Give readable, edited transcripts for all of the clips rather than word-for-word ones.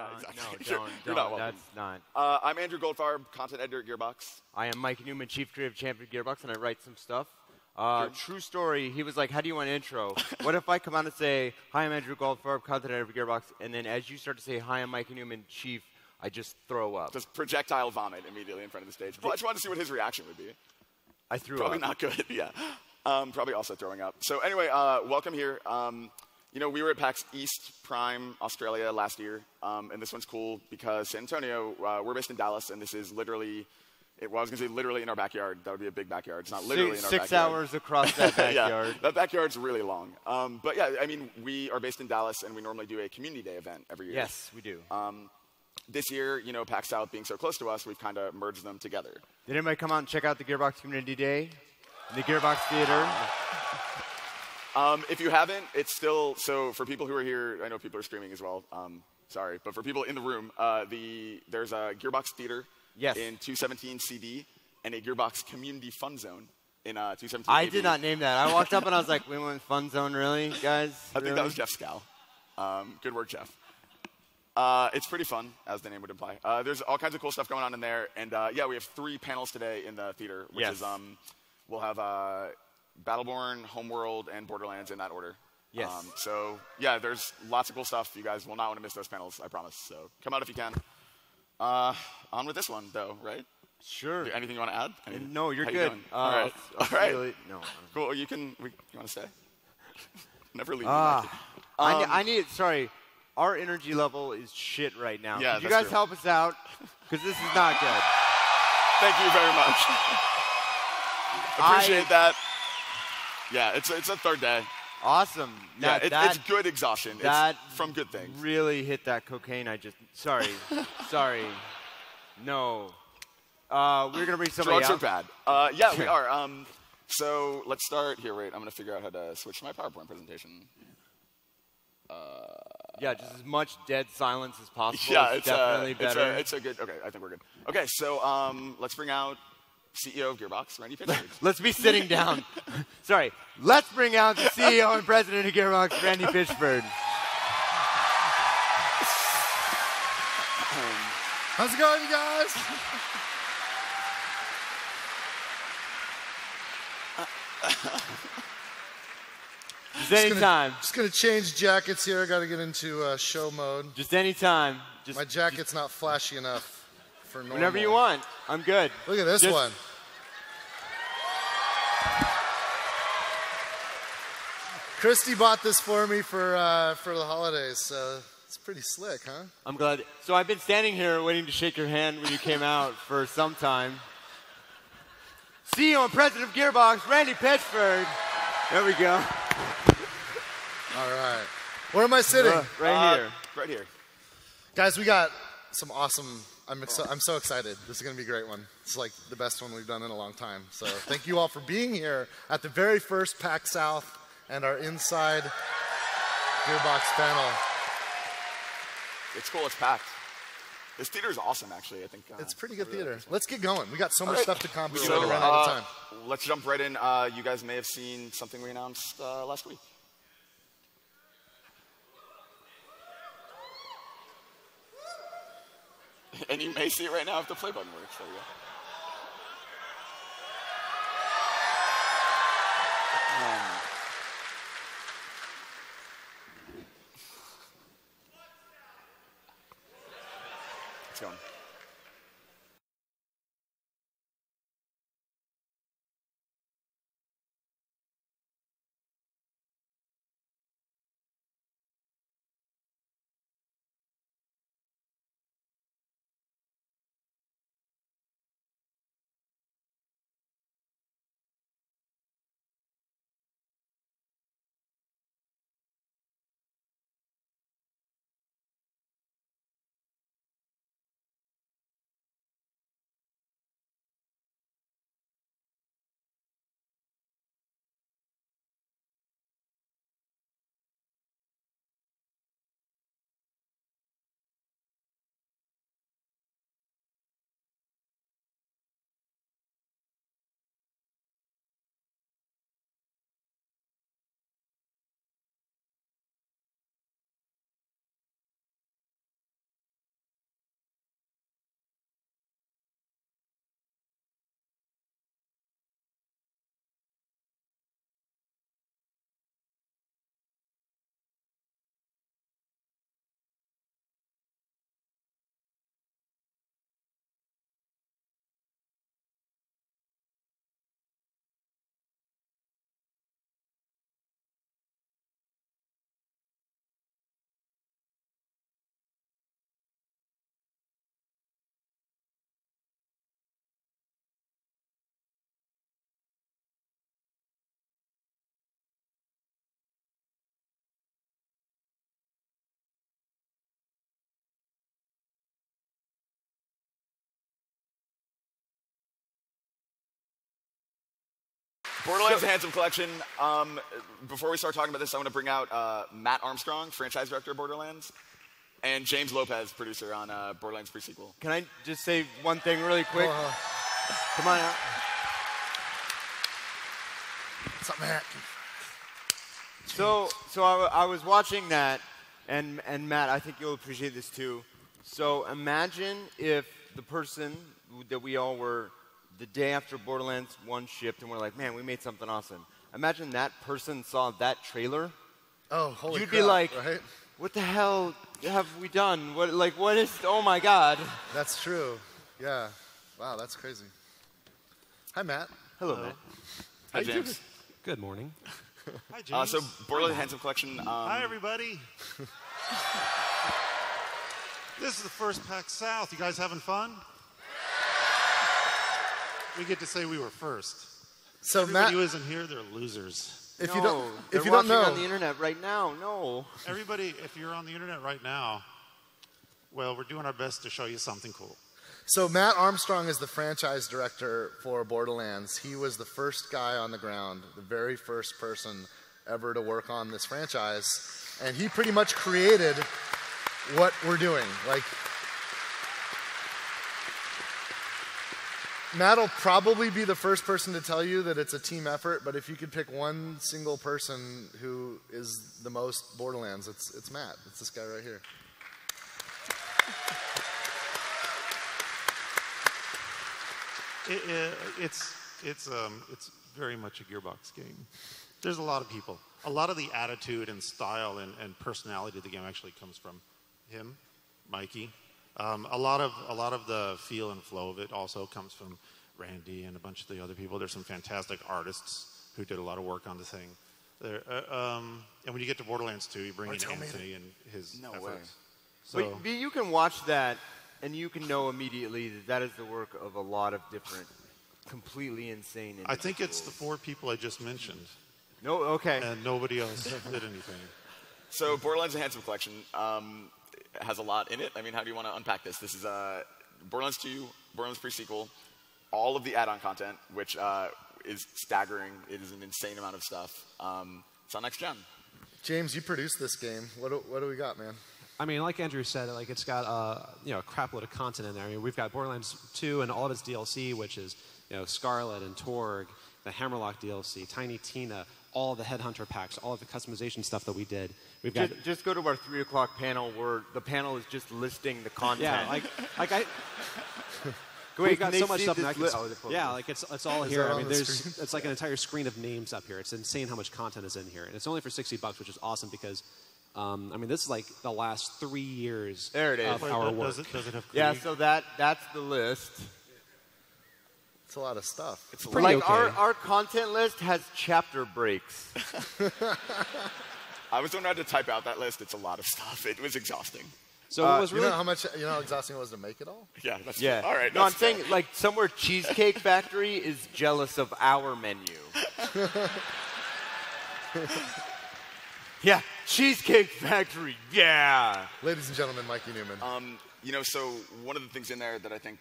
Yeah, exactly. No, You're don't. not welcome. That's not. I'm Andrew Goldfarb, content editor at Gearbox. I am Mike Newman, Chief Creative Champion at Gearbox, and I write some stuff. True story, he was like, how do you want an intro? What if I come out and say, hi, I'm Andrew Goldfarb, content editor at Gearbox, and then as you start to say, hi, I'm Mike Newman, Chief, I just throw up. Just projectile vomit immediately in front of the stage. Well, I just wanted to see what his reaction would be. I threw Probably up. not good, yeah. Probably also throwing up. So anyway, welcome here. You know, we were at PAX East Prime, Australia last year, and this one's cool because San Antonio, we're based in Dallas, and this is literally, well, I was going to say literally in our backyard. That would be a big backyard. It's not literally in our backyard. 6 hours across that backyard. Yeah, that backyard's really long. But yeah, I mean, we are based in Dallas, and we normally do a community day event every year. Yes, we do. This year, you know, PAX South being so close to us, we've kind of merged them together. Did anybody come out and check out the Gearbox Community Day in the Gearbox Theater? If you haven't, it's still, so for people who are here, I know people are screaming as well, sorry, but for people in the room, there's a Gearbox Theater Yes. in 217 CD and a Gearbox Community Fun Zone in 217 I AD. did not name that. I walked up and I was like, we went Fun Zone, really, guys? I think that was Jeff Scow. Good work, Jeff. It's pretty fun, as the name would imply. There's all kinds of cool stuff going on in there, and yeah, we have 3 panels today in the theater, which is, we'll have Battleborn, Homeworld, and Borderlands in that order. Yes. So yeah, there's lots of cool stuff. You guys will not want to miss those panels, I promise. So come out if you can. On with this one, though, right? Sure. Anything you want to add? No, you're How good. You all right. All right. Really, no. Cool. You want to stay? Never leave. I need. Sorry, our energy level is shit right now. Yeah, Could you that's guys true. help us out? Because this is not good. Thank you very much. Appreciate that. Yeah, it's a third day. Awesome. Yeah, it's good exhaustion. It's from good things. Really hit that cocaine. Sorry. No. We're gonna bring somebody Drugs out. are bad. Yeah, we are. So let's start here. Wait, I'm gonna figure out how to switch to my PowerPoint presentation. Yeah, just as much dead silence as possible. Yeah, it's definitely better. It's a good. Okay, I think we're good. Okay, so let's bring out CEO of Gearbox, Randy Pitchford. Let's be sitting down. Sorry. Let's bring out the CEO and president of Gearbox, Randy Pitchford. How's it going, you guys? Just anytime. Just gonna change jackets here. I gotta get into show mode. Just anytime. My jacket's not flashy enough for normal. Whenever you want. I'm good. Look at this one. Christy bought this for me for the holidays, so it's pretty slick, huh? I'm glad. So I've been standing here waiting to shake your hand when you came out for some time. CEO and president of Gearbox, Randy Pitchford. There we go. All right. Where am I sitting? Right here. Right here. Guys, we got some awesome. I'm so excited. This is going to be a great one. It's like the best one we've done in a long time. So thank you all for being here at the very first PAX South and our Inside Gearbox panel. It's cool. It's packed. This theater is awesome, actually. I think it's pretty good theater. Let's get going. We got so much stuff to accomplish. So, We're running out of time. Let's jump right in. You guys may have seen something we announced last week. And you may see it right now if the play button works. There we go. It's going. Borderlands The Handsome Collection. Before we start talking about this, I want to bring out Matt Armstrong, franchise director of Borderlands, and James Lopez, producer on Borderlands pre-sequel. Can I just say one thing really quick? Come on out. What's up, Matt? So I was watching that, and Matt, I think you'll appreciate this too. So imagine if the person that we all were the day after Borderlands 1 shipped, and we're like, man, we made something awesome. Imagine that person saw that trailer. Oh, holy You'd crap, be like, right? what the hell have we done? What is, oh my God. That's true. Yeah. Wow, that's crazy. Hi, Matt. Hello, Matt. Hi, James. Good morning. Hi, James. So Borderlands The Handsome Collection. Hi, everybody. This is the first PAX South. You guys having fun? We get to say we were first. So Everybody Matt, who isn't here, they're losers. if No, you don't, they're if you don't watching know, on the internet right now. No. Everybody, if you're on the internet right now, well, we're doing our best to show you something cool. so Matt Armstrong is the franchise director for Borderlands. He was the first guy on the ground, the very first person ever to work on this franchise, and he pretty much created what we're doing. Like, Matt will probably be the first person to tell you that it's a team effort, but if you could pick one single person who is the most Borderlands, it's Matt. It's this guy right here. It's very much a Gearbox game. There's a lot of people. A lot of the attitude and style and personality of the game actually comes from him, Mikey. A lot of the feel and flow of it also comes from Randy and a bunch of the other people. There's some fantastic artists who did a lot of work on the thing. And when you get to Borderlands 2, you bring in Anthony and his efforts. way. So, But you can watch that, and you can know immediately that that is the work of a lot of different, completely insane individuals. I think it's the 4 people I just mentioned, No, okay. and nobody else did anything. So Borderlands The Handsome Collection has a lot in it. I mean, how do you want to unpack this? This is Borderlands 2, Borderlands pre-sequel, all of the add-on content, which is staggering. It is an insane amount of stuff. It's on next gen. James, you produced this game. What do we got, man? I mean, like Andrew said, like it's got a crap load of content in there. I mean, we've got Borderlands 2 and all of its DLC, which is Scarlet and Torg, the Hammerlock DLC, Tiny Tina, all the Headhunter packs, all of the customization stuff that we did. We've got Just go to our 3 o'clock panel where the panel is just listing the content. yeah, Wait, we've got can so they much see stuff. this That I can, yeah, like it's all Is here. that I on mean, the there's screen? it's like an entire screen of names up here. It's insane how much content is in here, and it's only for $60, which is awesome because. I mean, this is like the last 3 years There it is. of our work. Does it have Yeah, Krieg? so that's the list. It's a lot of stuff. It's a Pretty lot. Like okay. our content list has chapter breaks. I was don't know how to type out that list. It's a lot of stuff. It was exhausting. So what was You really know how exhausting it was to make it all? Yeah, that's Yeah. all right. No, I'm that's saying fair. like somewhere Cheesecake Factory is jealous of our menu. Yeah, Cheesecake Factory. Yeah. Ladies and gentlemen, Mikey Newman. So one of the things in there that I think,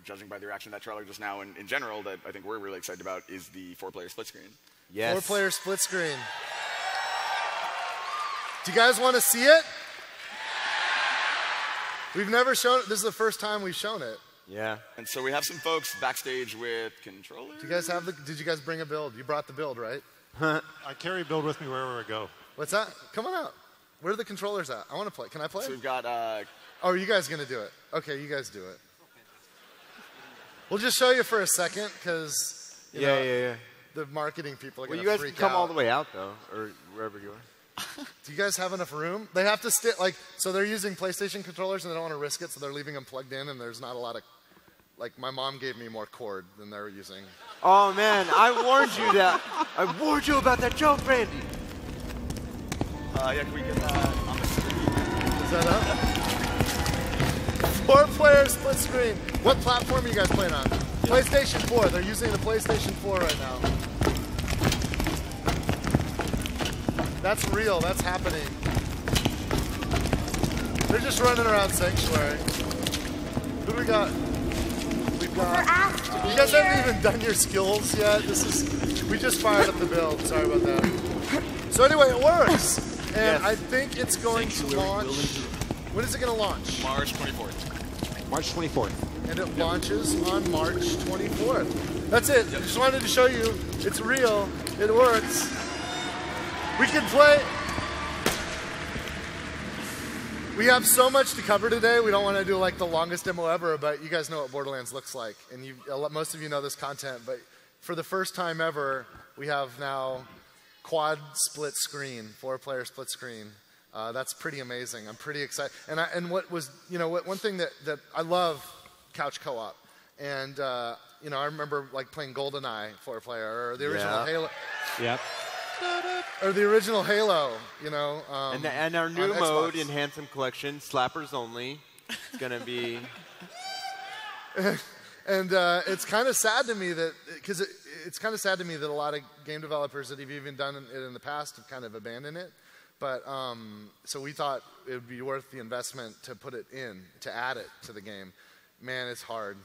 judging by the reaction to that trailer just now, and in general, that I think we're really excited about is the 4-player split screen. Yes. 4-player split screen. Do you guys want to see it? We've never shown it. This is the first time we've shown it. Yeah. And so we have some folks backstage with controllers. Do you guys have did you guys bring a build? You brought the build, right? I carry a build with me wherever I go. What's that? Come on out. Where are the controllers at? I want to play. Can I play? So we've got Oh, are you guys going to do it? Okay, you guys do it. We'll just show you for a second because Yeah. the marketing people are Well, going you to guys freak can come out. all the way out though, or wherever you are. Do you guys have enough room? They have to so they're using PlayStation controllers and they don't want to risk it, so they're leaving them plugged in, and there's not a lot of, my mom gave me more cord than they're using. Oh man, I warned you that. I warned you about that joke, Randy. can we get that on the screen? Is that up? 4-player split screen. What platform are you guys playing on? PlayStation 4. They're using the PlayStation 4 right now. That's real. That's happening. They're just running around Sanctuary. Who do we got? We've got You guys haven't even done your skills yet. We just fired up the build. Sorry about that. So anyway, it works. And I think it's going to launch. When is it going to launch? March 24th. March 24th. And it launches on March 24th. That's it. I just wanted to show you. It's real. It works. We can play. We have so much to cover today. We don't want to do like the longest demo ever, but you guys know what Borderlands looks like. And most of you know this content, but for the first time ever, we have now quad split screen, 4-player split screen. That's pretty amazing. I'm pretty excited. And what was, one thing that I love couch co-op. And, I remember like playing GoldenEye 4-player or the original Halo. Yep. Or the original Halo, and our new mode in Handsome Collection, Slappers Only, is going to be... And it's kind of sad to me that, because it's kind of sad to me that a lot of game developers that have even done it in the past have kind of abandoned it. But, so we thought it would be worth the investment to put it in, to add it to the game. Man, it's hard.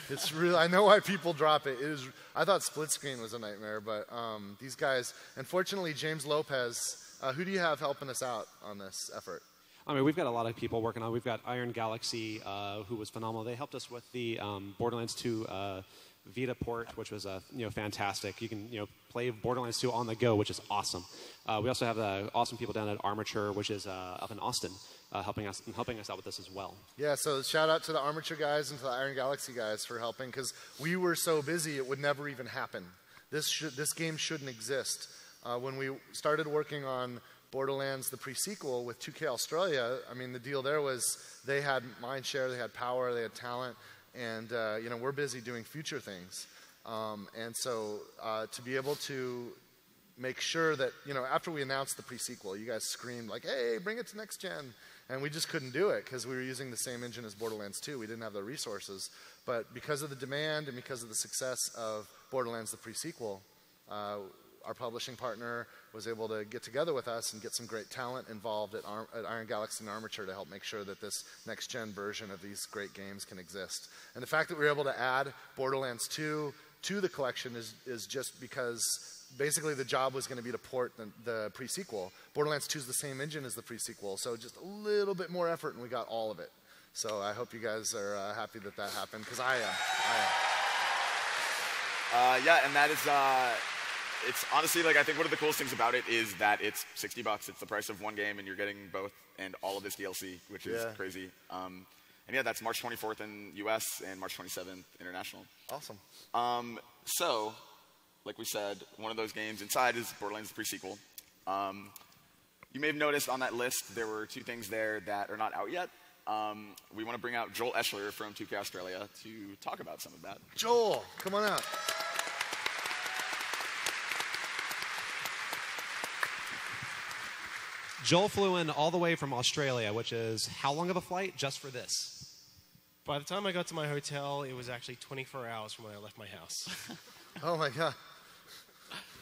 It's really, I know why people drop it. I thought split screen was a nightmare, but these guys, unfortunately, James Lopez, who do you have helping us out on this effort? I mean, we've got a lot of people working on it. We've got Iron Galaxy, who was phenomenal. They helped us with the Borderlands 2 Vita port, which was fantastic. You can play Borderlands 2 on the go, which is awesome. We also have awesome people down at Armature, which is up in Austin, helping us out with this as well. Yeah, so shout out to the Armature guys and to the Iron Galaxy guys for helping, because we were so busy it would never even happen. This game shouldn't exist. When we started working on Borderlands, the pre-sequel with 2K Australia, I mean, the deal there was they had mindshare, they had power, they had talent, and we're busy doing future things. And so to be able to make sure that, after we announced the pre-sequel, you guys screamed like, hey, bring it to next gen. And we just couldn't do it because we were using the same engine as Borderlands 2. We didn't have the resources. But because of the demand and because of the success of Borderlands, the pre-sequel, our publishing partner was able to get together with us and get some great talent involved at Iron Galaxy and Armature to help make sure that this next-gen version of these great games can exist. And the fact that we were able to add Borderlands 2 to the collection is just because basically the job was going to be to port the pre-sequel. Borderlands 2 is the same engine as the pre-sequel, so just a little bit more effort and we got all of it. So I hope you guys are happy that happened, because I am. Yeah, and that is... it's honestly, I think one of the coolest things about it is that it's $60. It's the price of one game, and you're getting both and all of this DLC, which is crazy. And yeah, that's March 24th in US and March 27th international. Awesome. So, like we said, one of those games inside is Borderlands pre-sequel. You may have noticed on that list there were 2 things there that are not out yet. We want to bring out Joel Eschler from 2K Australia to talk about some of that. Joel, come on out. Joel flew in all the way from Australia, which is how long of a flight just for this? By the time I got to my hotel, it was actually 24 hours from when I left my house. Oh my God.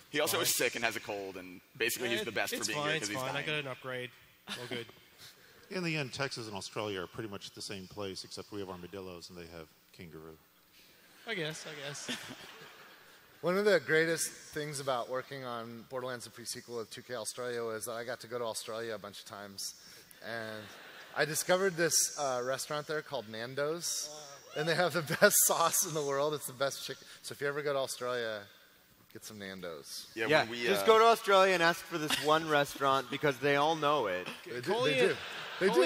He also is sick and has a cold, and basically he's the best for being here because he's dying. I got an upgrade. All good. In the end, Texas and Australia are pretty much the same place, except we have armadillos and they have kangaroo. I guess. One of the greatest things about working on Borderlands the pre-sequel of 2K Australia was that I got to go to Australia a bunch of times. And I discovered this restaurant there called Nando's. And they have the best sauce in the world. It's the best chicken. So if you ever go to Australia, get some Nando's. Yeah, just go to Australia and ask for this one restaurant because they all know it. They Calling do. it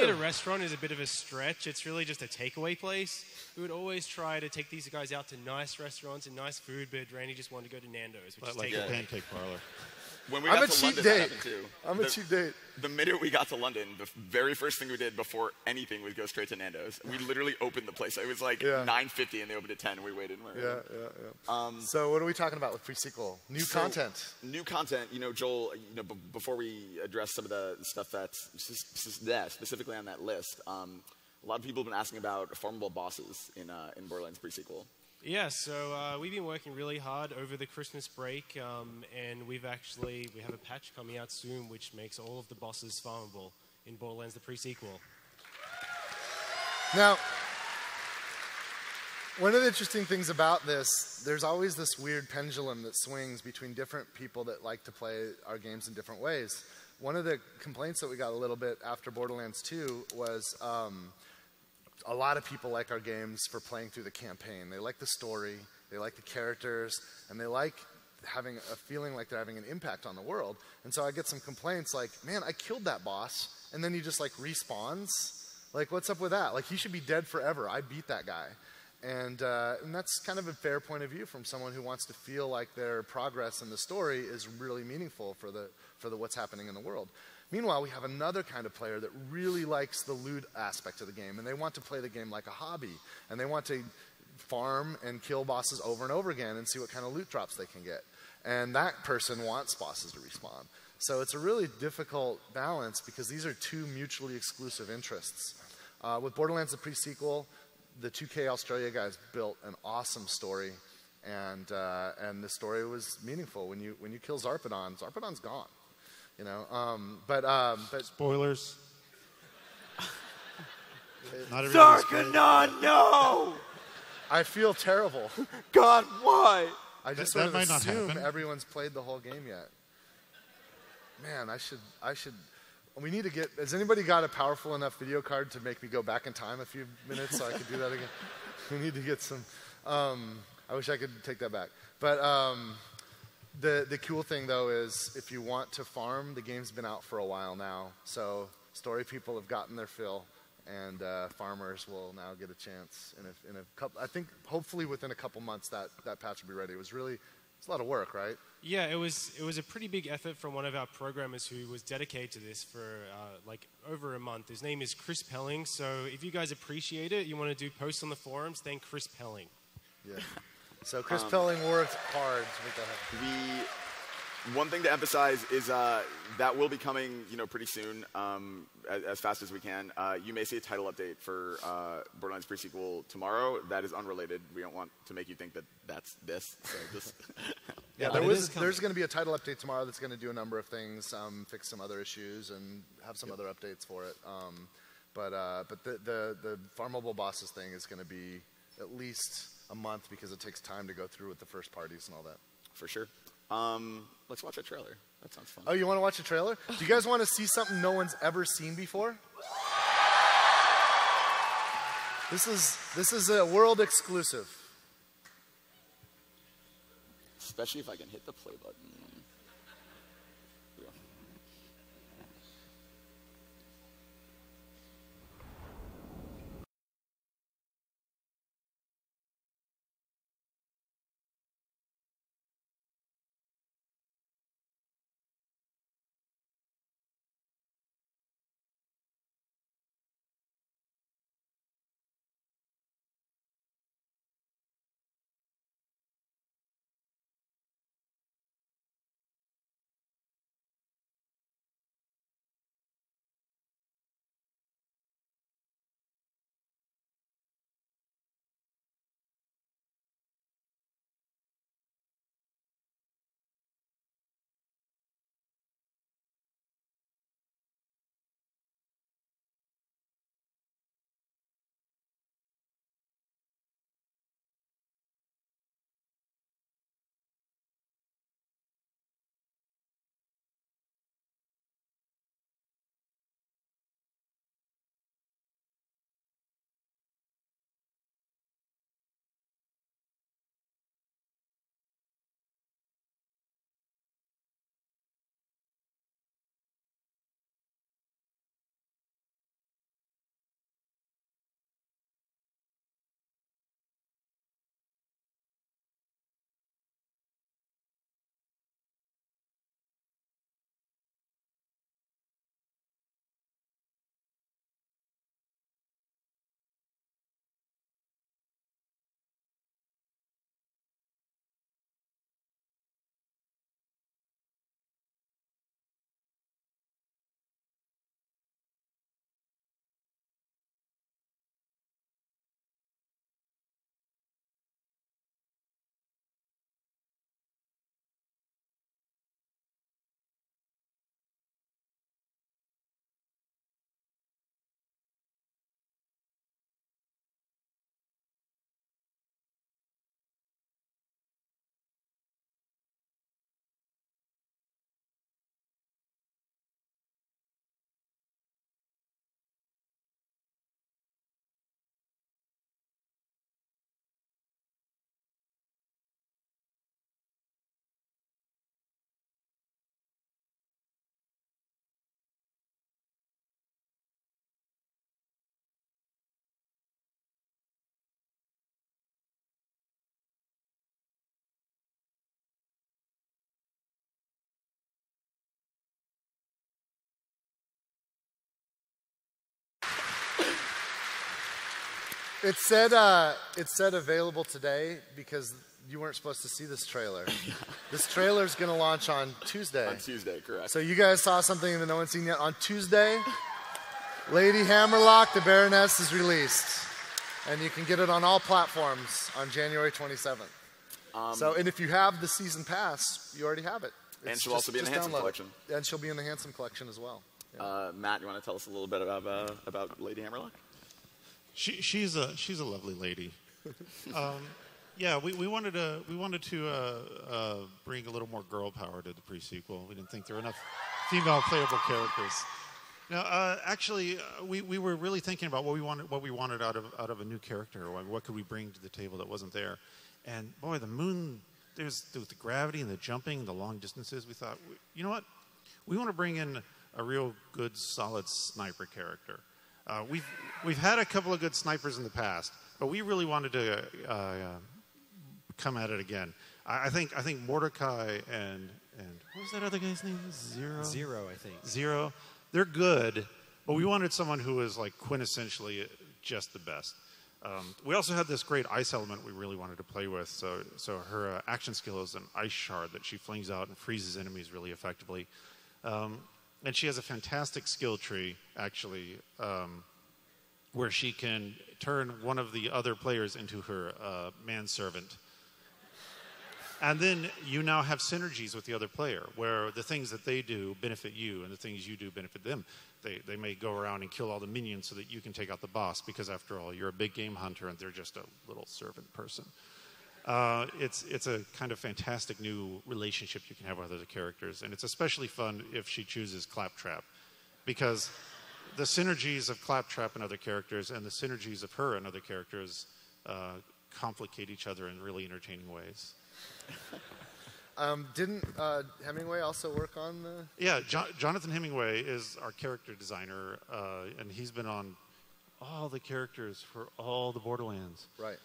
a restaurant is a bit of a stretch. It's really just a takeaway place. We would always try to take these guys out to nice restaurants and nice food, but Randy just wanted to go to Nando's, which is like a pancake parlor. When we got to London, that happened too. I'm a cheap date. The minute we got to London, the very first thing we did before anything was go straight to Nando's. We literally opened the place. It was like 9:50 and they opened at 10 and we waited. And so what are we talking about with pre-sequel? New content. New content. Joel, before we address some of the stuff that's specifically on that list, a lot of people have been asking about formable bosses in Borderlands pre-sequel. Yeah, so we've been working really hard over the Christmas break, and we have a patch coming out soon which makes all of the bosses farmable in Borderlands the pre-sequel. Now, One of the interesting things about this, there's always this weird pendulum that swings between different people that like to play our games in different ways. One of the complaints that we got a little bit after Borderlands 2 was a lot of people like our games for playing through the campaign. They like the story, they like the characters, and they like having a feeling like they're having an impact on the world. And so I get some complaints like, man, I killed that boss, and then he just like respawns. Like, what's up with that? Like, he should be dead forever. I beat that guy. And that's kind of a fair point of view from someone who wants to feel like their progress in the story is really meaningful for the what's happening in the world. Meanwhile, we have another kind of player that really likes the loot aspect of the game, and they want to play the game like a hobby, and they want to farm and kill bosses over and over again and see what kind of loot drops they can get. And that person wants bosses to respawn. So it's a really difficult balance because these are two mutually exclusive interests. With Borderlands, the pre-sequel, the 2K Australia guys built an awesome story, and the story was meaningful. When you kill Zarpedon's gone, you know. But Spoilers. Zarkanon, no! I feel terrible. God, why? I just That sort of might not assume happen. everyone's played the whole game yet. Man, I should. We need to get. Has anybody got a powerful enough video card to make me go back in time a few minutes so I could do that again? We need to get some. I wish I could take that back. But the cool thing though is if you want to farm, the game's been out for a while now. So story people have gotten their fill, and farmers will now get a chance. In a couple, I think hopefully within a couple months that patch will be ready. It's a lot of work, right? Yeah, it was a pretty big effort from one of our programmers who was dedicated to this for like over a month. His name is Chris Pelling. So if you guys appreciate it, you want to do posts on the forums, thank Chris Pelling. Yeah. So Chris Pelling worked hard to make that happen. One thing to emphasize is that will be coming, pretty soon, as fast as we can. You may see a title update for Borderlands pre-sequel tomorrow. That is unrelated. We don't want to make you think that that's this. So just Yeah, but there's going to be a title update tomorrow that's going to do a number of things, fix some other issues, and have some other updates for it. But the farmable bosses thing is going to be at least a month because it takes time to go through with the first parties and all that. for sure. Let's watch a trailer. That sounds fun. Oh, you want to watch a trailer? Do you guys want to see something no one's ever seen before? This is a world exclusive. Especially if I can hit the play button. It said available today because you weren't supposed to see this trailer. This trailer is going to launch on Tuesday. On Tuesday, correct. So you guys saw something that no one's seen yet. On Tuesday, Lady Hammerlock, the Baroness, is released. And you can get it on all platforms on January 27th. And if you have the season pass, you already have it. And she'll also be in the Handsome collection. And she'll be in the Handsome collection as well. Yeah. Matt, you want to tell us a little bit about Lady Hammerlock? She's a lovely lady. Yeah, we wanted to bring a little more girl power to the pre-sequel. We didn't think there were enough female playable characters. Now, actually, we were really thinking about what we wanted out of a new character. What could we bring to the table that wasn't there? And boy, the moon. There's the gravity and the jumping, the long distances. We thought, you know what? We want to bring in a real good, solid sniper character. We've had a couple of good snipers in the past, but we really wanted to come at it again. I think Mordecai and what was that other guy's name? Zero, I think. Zero. They're good, but we wanted someone who was like quintessentially just the best. We also had this great ice element we really wanted to play with. So her action skill is an ice shard that she flings out and freezes enemies really effectively. And she has a fantastic skill tree, actually, where she can turn one of the other players into her manservant. And then you now have synergies with the other player, where the things that they do benefit you, and the things you do benefit them. They may go around and kill all the minions so that you can take out the boss, because after all, you're a big game hunter and they're just a little servant person. It's a kind of fantastic new relationship you can have with other characters, and it's especially fun if she chooses Claptrap, because the synergies of Claptrap and other characters and the synergies of her and other characters complicate each other in really entertaining ways. Didn't Hemingway also work on the... Yeah, Jonathan Hemingway is our character designer, and he's been on all the characters for all the Borderlands. Right.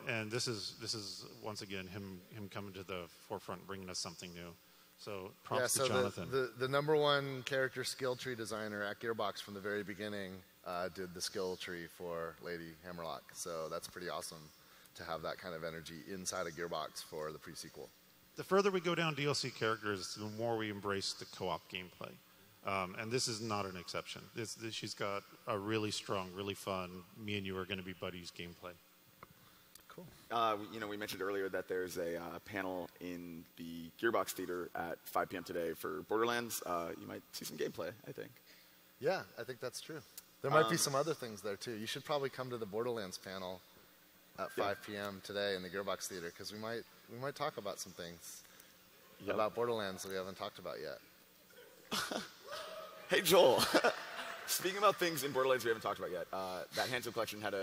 And this is once again him coming to the forefront, bringing us something new. So props to Jonathan. The number one character skill tree designer at Gearbox from the very beginning did the skill tree for Lady Hammerlock. So that's pretty awesome to have that kind of energy inside a Gearbox for the pre-sequel. The further we go down DLC characters, the more we embrace the co-op gameplay. And this is not an exception. She's got a really strong, really fun, me and you are going to be buddies gameplay. Cool. We mentioned earlier that there's a panel in the Gearbox Theater at 5 p.m. today for Borderlands. You might see some gameplay, I think. Yeah, I think that's true. There might be some other things there, too. You should probably come to the Borderlands panel at 5 p.m. today in the Gearbox Theater, because we might talk about some things about Borderlands that we haven't talked about yet. Hey, Joel. Speaking about things in Borderlands we haven't talked about yet, that Handsome Collection that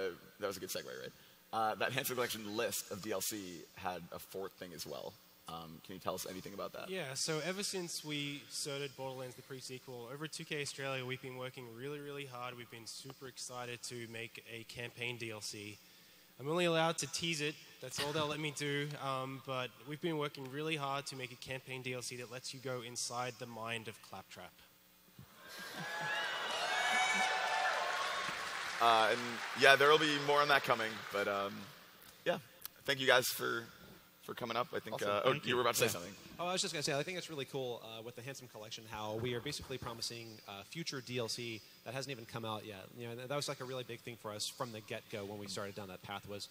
was a good segue, right? That Handsome Collection list of DLC had a fourth thing as well. Can you tell us anything about that? Yeah, so ever since we started Borderlands, the pre-sequel, over at 2K Australia, we've been working really, really hard. We've been super excited to make a campaign DLC. I'm only allowed to tease it. That's all they'll let me do. But we've been working really hard to make a campaign DLC that lets you go inside the mind of Claptrap. And yeah, there will be more on that coming. But yeah, thank you guys for coming up. I think you were about to say something. Oh, I was just going to say, I think it's really cool with the Handsome Collection how we are basically promising future DLC that hasn't even come out yet. You know, that was like a really big thing for us from the get-go when we started down that path. Was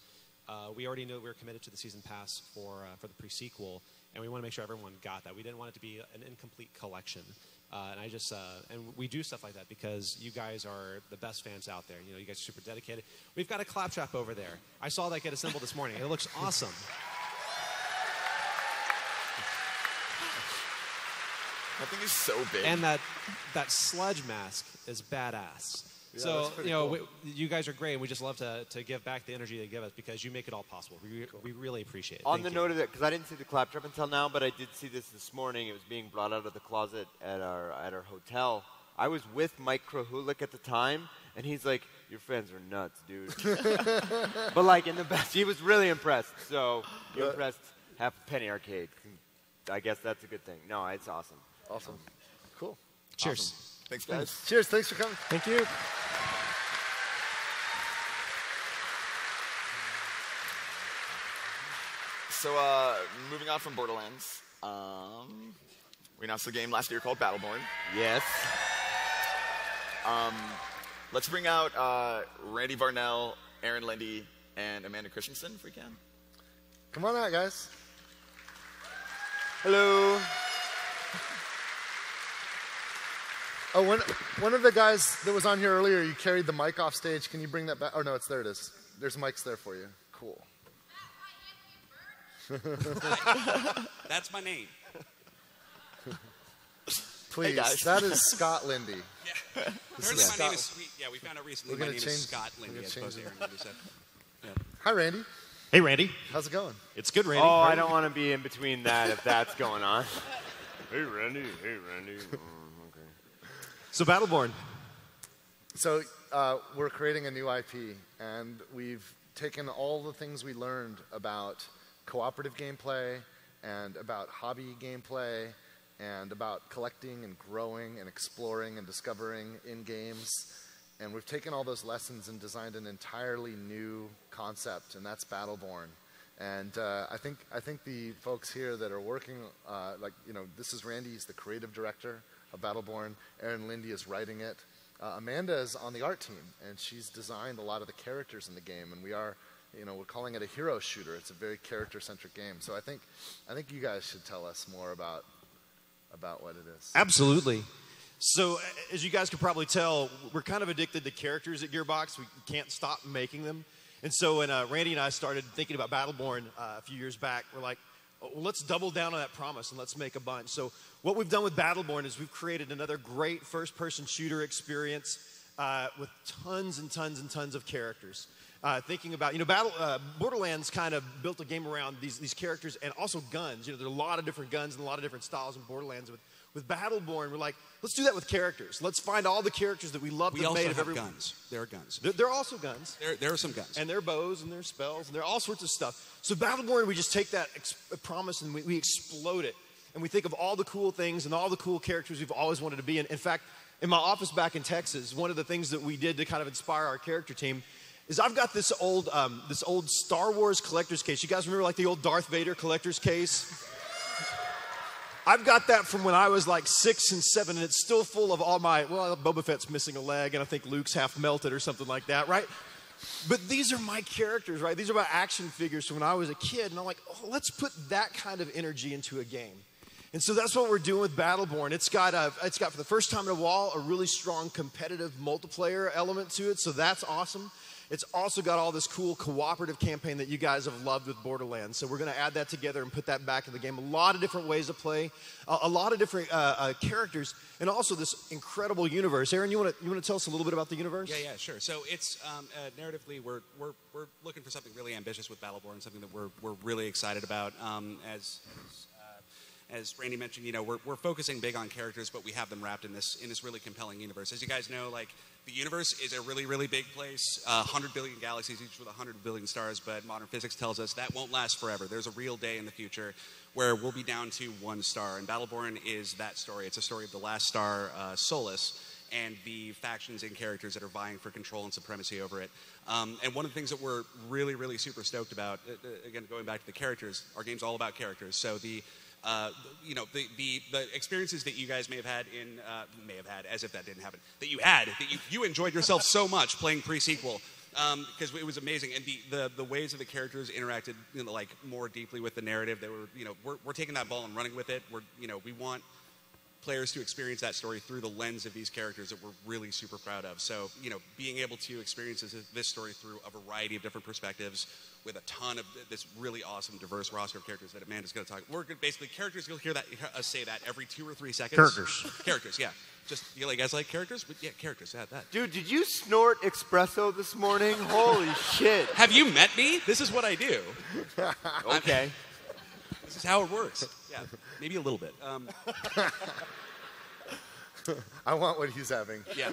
we already knew we were committed to the season pass for the pre-sequel, and we want to make sure everyone got that. We didn't want it to be an incomplete collection. And we do stuff like that because you guys are the best fans out there. You know, you guys are super dedicated. We've got a Claptrap over there. I saw that get assembled this morning. It looks awesome. That thing is so big. And that sludge mask is badass. Yeah, so, that's cool. you guys are great, and we just love to give back the energy they give us because you make it all possible. We really appreciate it. On the note of that, because I didn't see the Claptrap until now, but I did see this morning. It was being brought out of the closet at our hotel. I was with Mike Krahulik at the time, and he's like, "Your fans are nuts, dude." But like in the best, he was really impressed. So you impressed Half a Penny Arcade. I guess that's a good thing. No, it's awesome. Awesome. Cool. Cheers. Awesome. Thanks, guys. Cheers. Thanks for coming. Thank you. So moving on from Borderlands, we announced a game last year called Battleborn. Yes. Let's bring out Randy Varnell, Aaron Lindy, and Amanda Christensen if we can. Come on out, guys. Hello. Oh, one of the guys that was on here earlier, you carried the mic off stage. Can you bring that back? Oh, no, there it is. There's mics there for you. Cool. That's my name. Please. Hey, guys. That is Scott Lindy. Yeah. Apparently my name is sweet. Yeah, we found out recently my name is Scott Lindy as opposed to Aaron Lindy said. Yeah. Hi, Randy. Hey, Randy. How's it going? It's good, Randy. Oh, How are I you? don't want to be in between that if that's going on. Hey, Randy. Hey, Randy. Okay. So, Battleborn. So we're creating a new IP, and we've taken all the things we learned about cooperative gameplay and about hobby gameplay and about collecting and growing and exploring and discovering in games. And we've taken all those lessons and designed an entirely new concept, and that's Battleborn. And I think the folks here that are working, this is Randy, he's the creative director of Battleborn. Aaron Lindy is writing it. Amanda is on the art team, and she's designed a lot of the characters in the game. And we're calling it a hero shooter. It's a very character-centric game. So I think you guys should tell us more about what it is. Absolutely. So, as you guys can probably tell, we're kind of addicted to characters at Gearbox. We can't stop making them. And so when Randy and I started thinking about Battleborn a few years back, we're like, well, let's double down on that promise and let's make a bunch. So what we've done with Battleborn is we've created another great first-person shooter experience with tons and tons and tons of characters. Thinking about, Borderlands kind of built a game around these characters and also guns. There are a lot of different guns and a lot of different styles in Borderlands. With Battleborn, we're like, let's do that with characters. Let's find all the characters that we love. We also have guns. There are guns. There are also guns. There are some guns. And there are bows and there are spells and there are all sorts of stuff. So Battleborn, we just take that promise and we explode it. And we think of all the cool things and all the cool characters we've always wanted to be in. In fact, in my office back in Texas, one of the things that we did to kind of inspire our character team is I've got this old Star Wars collector's case. You guys remember like the old Darth Vader collector's case? I've got that from when I was like 6 and 7, and it's still full of all my, Boba Fett's missing a leg, and I think Luke's half melted or something like that, right? But these are my characters, right? These are my action figures from when I was a kid, and I'm like, let's put that kind of energy into a game. And so that's what we're doing with Battleborn. It's got for the first time in a while, a really strong competitive multiplayer element to it, so that's awesome. It's also got all this cool cooperative campaign that you guys have loved with Borderlands. So we're going to add that together and put that back in the game. A lot of different ways to play, a lot of different characters, and also this incredible universe. Aaron, you want to tell us a little bit about the universe? Yeah, sure. So it's narratively, we're looking for something really ambitious with Battleborn, something that we're really excited about. As Randy mentioned, we're focusing big on characters, but we have them wrapped in this really compelling universe. As you guys know, the universe is a really, really big place, 100 billion galaxies, each with 100 billion stars, but modern physics tells us that won't last forever. There's a real day in the future where we'll be down to 1 star, and Battleborn is that story. It's a story of the last star, Solus, and the factions and characters that are vying for control and supremacy over it. And one of the things that we're really, really super stoked about, again, going back to the characters, our game's all about characters. So the experiences that you guys may have had as if that didn't happen, that you enjoyed yourself so much playing pre-sequel, because it was amazing, and the ways that the characters interacted, more deeply with the narrative, that we're taking that ball and running with it. We want players to experience that story through the lens of these characters that we're really super proud of. So, being able to experience this story through a variety of different perspectives with a ton of this really awesome, diverse roster of characters that Amanda's going to talk. We're basically characters. You'll hear us say that every 2 or 3 seconds. Characters, yeah. Just, you guys like characters? But yeah, characters, yeah, that. Dude, did you snort espresso this morning? Holy shit. Have you met me? This is what I do. Okay. This is how it works. Yeah, maybe a little bit. I want what he's having. Yeah.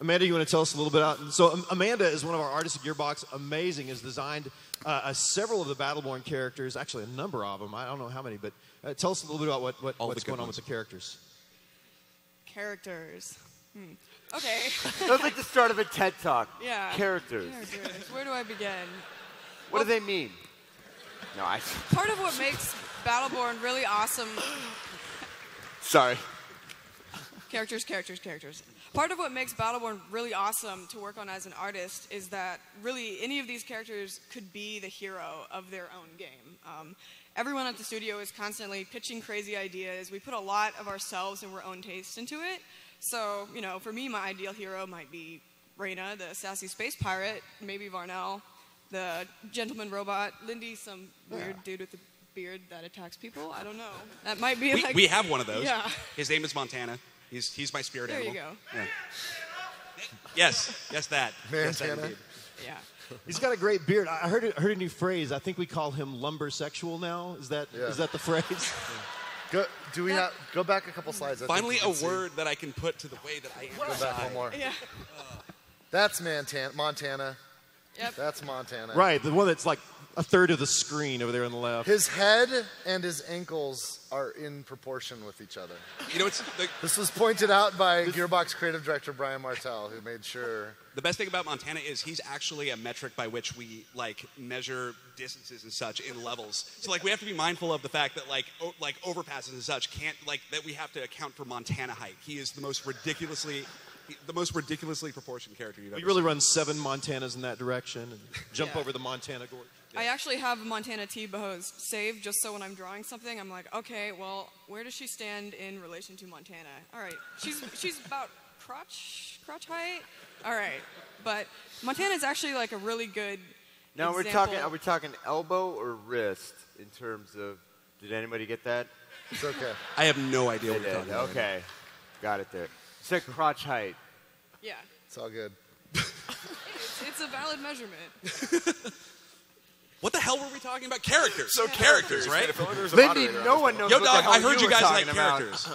Amanda, you want to tell us a little bit about... So Amanda is one of our artists at Gearbox. Amazing, has designed several of the Battleborn characters, actually a number of them. I don't know how many, but tell us a little bit about what's going on with the characters. Characters. Okay. That was like the start of a TED Talk. Yeah. Characters. Where do I begin? What do they mean? No, I. Part of what makes Battleborn really awesome. Sorry. Characters. Part of what makes Battleborn really awesome to work on as an artist is that really any of these characters could be the hero of their own game. Everyone at the studio is constantly pitching crazy ideas. We put a lot of ourselves and our own taste into it. So, you know, for me, my ideal hero might be Reyna, the sassy space pirate, maybe Varnell, the gentleman robot, Lindy, some weird dude with a beard that attacks people. I don't know. That might be we have one of those. Yeah. His name is Montana. He's my spirit There animal. you go. Yeah. Yes, that. Yes, that Montana. indeed. Yeah. He's got a great beard. I heard a new phrase. I think we call him lumbersexual now. Is that the phrase? Go back a couple slides. Finally, a word that I can put to the way that I am. Go back one more. Yeah. That's Montana. Yep. That's Montana. Right, the one that's like a third of the screen over there on the left. His head and his ankles are in proportion with each other. You know, This was pointed out by Gearbox creative director Brian Martell, who made sure. the best thing about Montana is he's actually a metric by which we measure distances and such in levels. So we have to be mindful of the fact that overpasses and such can't that we have to account for Montana height. He is the most ridiculously proportioned character you've ever You really run 7 Montanas in that direction and jump over the Montana gorge. I actually have Montana T-Bows saved just so when I'm drawing something, I'm like, okay, well, where does she stand in relation to Montana? All right, she's about crotch height. All right, but Montana's actually a really good. Now example. are we talking elbow or wrist in terms of? Did anybody get that? It's okay. I have no idea what you're talking about. Okay, got it there. It's like crotch height. Yeah. It's all good. It's a valid measurement. What the hell were we talking about? Characters. So characters, right? Lindy, no one knows. Yo, what dog, the hell I heard you guys were like talking about. characters.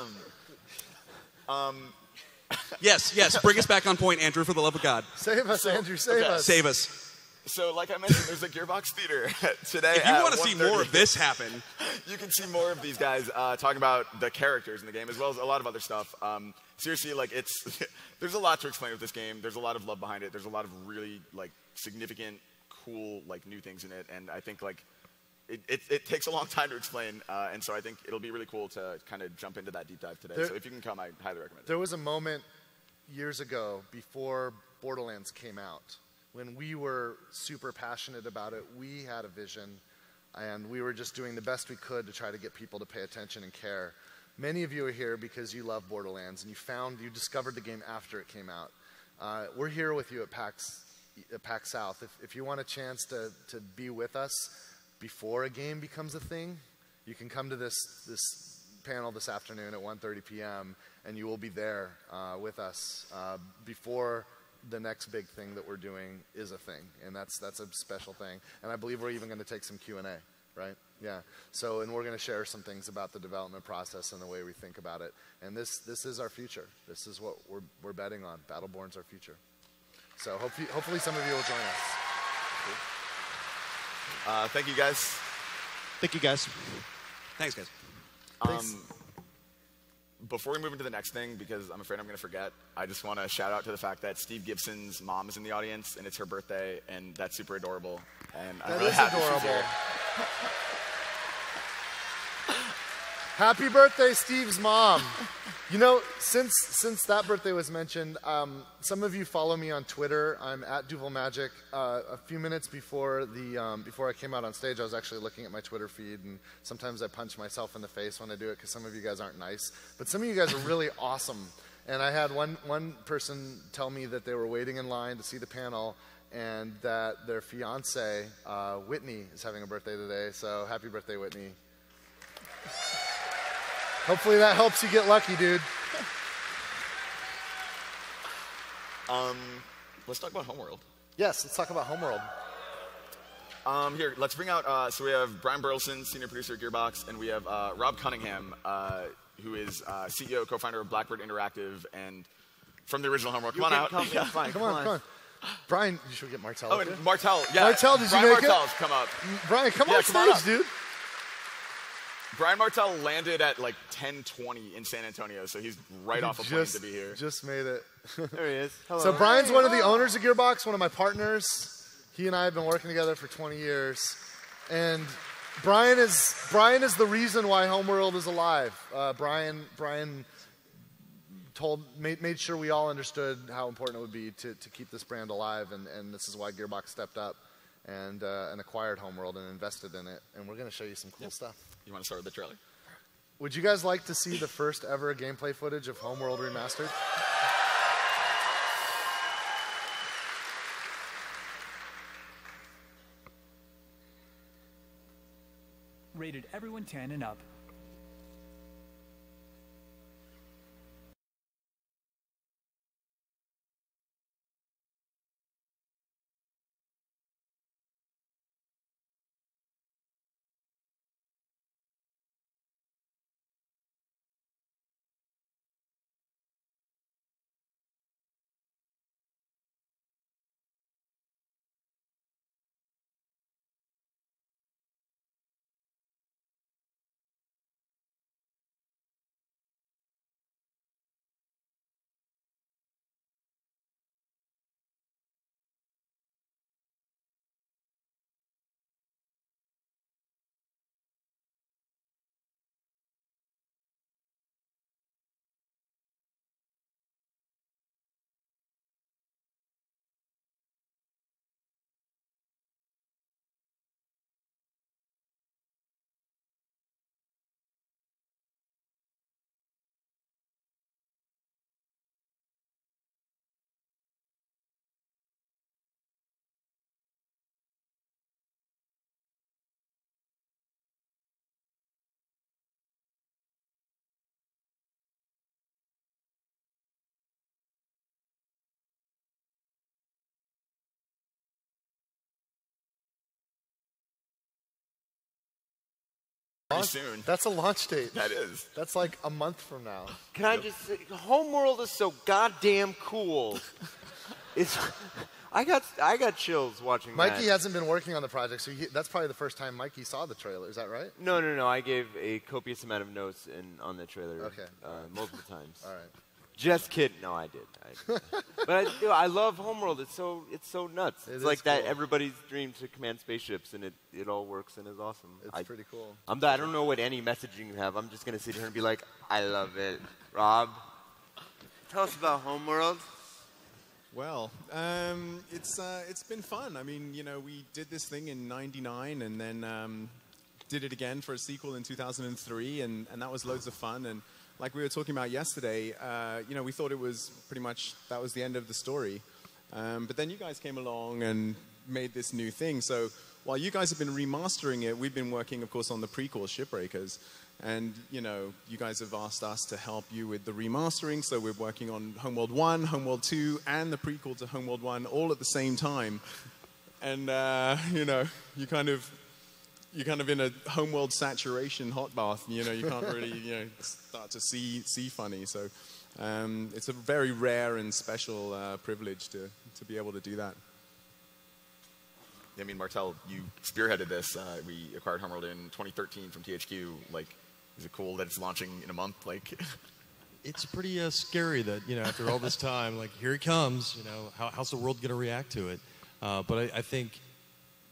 Yes, bring us back on point, Andrew, for the love of God. Save us, Andrew. Save us. Save us. So, like I mentioned, there's a Gearbox Theater today. If you want to see more of this happen, you can see more of these guys talking about the characters in the game, as well as a lot of other stuff. Seriously, there's a lot to explain with this game. There's a lot of love behind it. There's a lot of really significant, cool new things in it, and I think it takes a long time to explain, and so I think it'll be really cool to kind of jump into that deep dive today. So if you can come, I highly recommend it. There was a moment years ago before Borderlands came out when we were super passionate about it. We had a vision, and we were just doing the best we could to try to get people to pay attention and care. Many of you are here because you love Borderlands, and you discovered the game after it came out. We're here with you at PAX South. If you want a chance to be with us before a game becomes a thing, you can come to this panel this afternoon at 1:30 p.m. and you will be there with us before the next big thing that we're doing is a thing, and that's a special thing. And I believe we're even going to take some Q&A, right? Yeah. So, and we're going to share some things about the development process and the way we think about it. And this is our future. This is what we're betting on. Battleborn's our future. So hopefully some of you will join us. Thank you, guys. Thank you, guys. Thanks, guys. Before we move into the next thing, because I'm afraid I'm going to forget, I just want to shout out to the fact that Steve Gibson's mom is in the audience, and it's her birthday, and that's super adorable. And I'm really happy she's here. Happy birthday, Steve's mom. You know, since that birthday was mentioned, some of you follow me on Twitter. I'm at Duval Magic. A few minutes before I came out on stage, I was actually looking at my Twitter feed, and sometimes I punch myself in the face when I do it because some of you guys aren't nice. But some of you guys are really awesome. And I had one person tell me that they were waiting in line to see the panel, and that their fiance, Whitney, is having a birthday today. So happy birthday, Whitney. Hopefully that helps you get lucky, dude. Let's talk about Homeworld. Yes, let's talk about Homeworld. Here, let's bring out, so we have Brian Burleson, senior producer at Gearbox, and we have Rob Cunningham, who is CEO, co-founder of Blackbird Interactive, and from the original Homeworld. Come on out. Yeah. Come on. Brian, you should get Martell. Oh, and Martell, yeah. Martell, did you Brian make Martell's it? come up. Brian, come on come on stage, up. dude. Brian Martell landed at 10:20 in San Antonio, so he's right off a plane to be here. Just made it. There he is. Hello. So Brian's one of the owners of Gearbox, one of my partners. He and I have been working together for 20 years, and Brian is the reason why Homeworld is alive. Brian made sure we all understood how important it would be to keep this brand alive, and this is why Gearbox stepped up and acquired Homeworld and invested in it. And we're going to show you some cool stuff. You want to start with the trailer? Would you guys like to see the first ever gameplay footage of Homeworld Remastered? Rated everyone 10 and up. Soon. That's a launch date. That is. That's like a month from now. Can I just say, Homeworld is so goddamn cool. I got chills watching Mikey that. hasn't been working on the project, so that's probably the first time Mikey saw the trailer. Is that right? No. I gave a copious amount of notes on the trailer. Okay. Multiple times. All right. Just kidding. No, I did. But I love Homeworld. It's so nuts. It's like that everybody's dream to command spaceships, and it all works and is awesome. It's pretty cool. I don't know what any messaging you have. I'm just going to sit here and be like, I love it. Rob, tell us about Homeworld. Well, it's been fun. I mean, we did this thing in '99, and then did it again for a sequel in 2003, and that was loads of fun. And like we were talking about yesterday, we thought it was pretty much that was the end of the story. But then you guys came along and made this new thing. So while you guys have been remastering it, we've been working, of course, on the prequel Shipbreakers. And, you guys have asked us to help you with the remastering. So we're working on Homeworld 1, Homeworld 2, and the prequel to Homeworld 1 all at the same time. And, you're kind of in a Homeworld saturation hot bath. You can't really, start to see funny. So it's a very rare and special privilege to be able to do that. I mean, Martel, you spearheaded this. We acquired Homeworld in 2013 from THQ. Is it cool that it's launching in a month? It's pretty scary that, after all this time, here it comes, how's the world going to react to it? But I think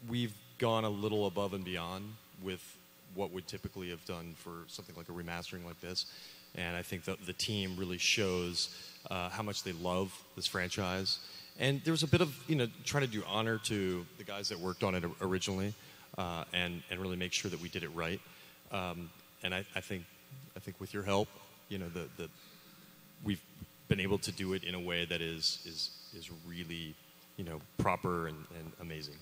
we've gone a little above and beyond with what would typically have done for something like a remastering like this. And I think that the team really shows how much they love this franchise. And there was a bit of, trying to do honor to the guys that worked on it originally and really make sure that we did it right. And I think with your help, we've been able to do it in a way that is really, proper and amazing.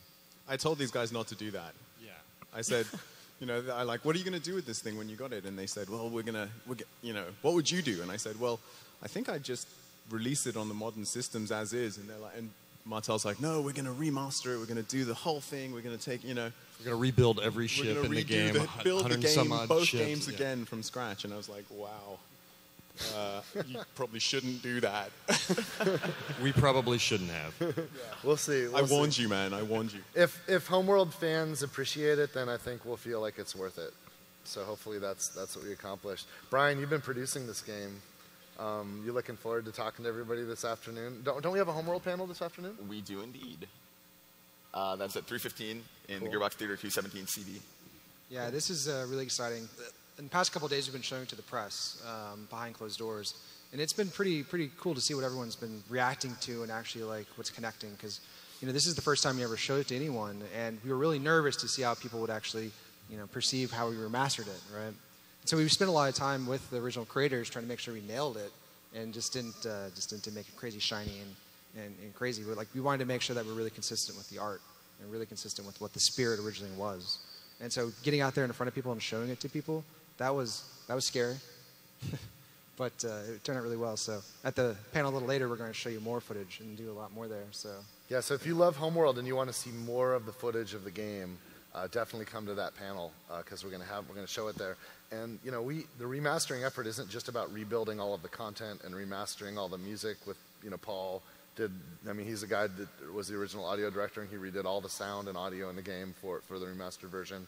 I told these guys not to do that. Yeah. I said, what are you going to do with this thing when you got it? And they said, well, what would you do? And I said, well, I think I'd just release it on the modern systems as is. And they're like, and Martel's like, no, we're going to remaster it. We're going to do the whole thing. We're going to take, we're going to rebuild every ship in the game. Build the game, both games again from scratch. And I was like, wow. You probably shouldn't do that. We probably shouldn't have. Yeah. We'll see. I warned you, man. I warned you. If Homeworld fans appreciate it, then I think we'll feel like it's worth it. So hopefully that's what we accomplished. Brian, you've been producing this game. You looking forward to talking to everybody this afternoon? Don't we have a Homeworld panel this afternoon? We do indeed. That's at 3:15 in the Gearbox Theater 217 CD. Yeah, this is really exciting. In the past couple of days, we've been showing it to the press behind closed doors, and it's been pretty cool to see what everyone's been reacting to and actually like what's connecting. Because this is the first time you ever showed it to anyone, and we were really nervous to see how people would actually perceive how we remastered it, right? So we spent a lot of time with the original creators trying to make sure we nailed it, and just didn't make it crazy shiny and crazy. But we wanted to make sure that we're really consistent with the art and really consistent with what the spirit originally was. And so getting out there in front of people and showing it to people, that was scary. But it turned out really well. So at the panel a little later, we're going to show you more footage and do a lot more there. So yeah, so if you love Homeworld and you want to see more of the footage of the game, definitely come to that panel because we're going to show it there. And the remastering effort isn't just about rebuilding all of the content and remastering all the music with Paul. He's the guy that was the original audio director, and he redid all the sound and audio in the game for the remastered version.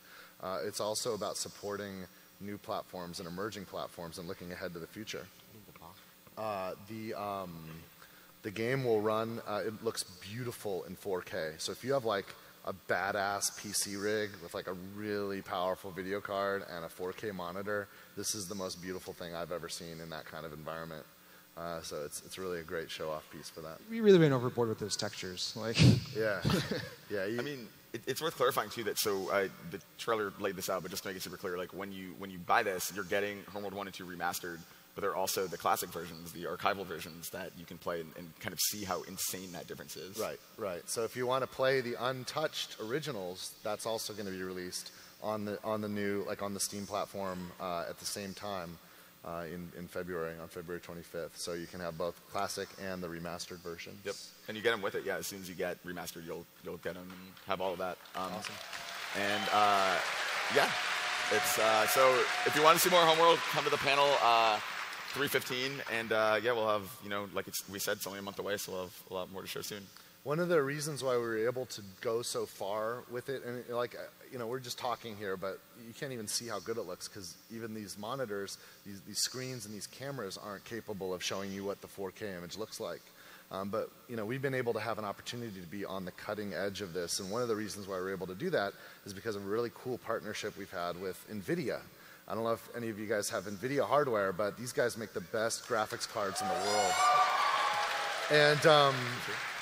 It's also about supporting new platforms and emerging platforms and looking ahead to the future. The game will run, it looks beautiful in 4K. So if you have a badass PC rig with a really powerful video card and a 4K monitor, this is the most beautiful thing I've ever seen in that kind of environment. So it's really a great show-off piece for that. We really went overboard with those textures. Yeah. It's worth clarifying too that the trailer laid this out, but just to make it super clear, when you buy this, you're getting Homeworld 1 and 2 remastered, but there are also the classic versions, the archival versions that you can play and kind of see how insane that difference is. Right. So if you want to play the untouched originals, that's also going to be released on the new on the Steam platform at the same time. In February, on February 25th. So you can have both classic and the remastered version. Yep, and you get them with it. Yeah, as soon as you get remastered, you'll get them and have all of that. Awesome. And it's so if you want to see more Homeworld, come to the panel 3:15, and we'll have we said it's only a month away, so we'll have a lot more to show soon. One of the reasons why we were able to go so far with it, and we're just talking here, but you can't even see how good it looks because even these monitors, these screens and these cameras aren't capable of showing you what the 4K image looks like. But we've been able to have an opportunity to be on the cutting edge of this, and one of the reasons why we're able to do that is because of a really cool partnership we've had with Nvidia. I don't know if any of you guys have Nvidia hardware, but these guys make the best graphics cards in the world. And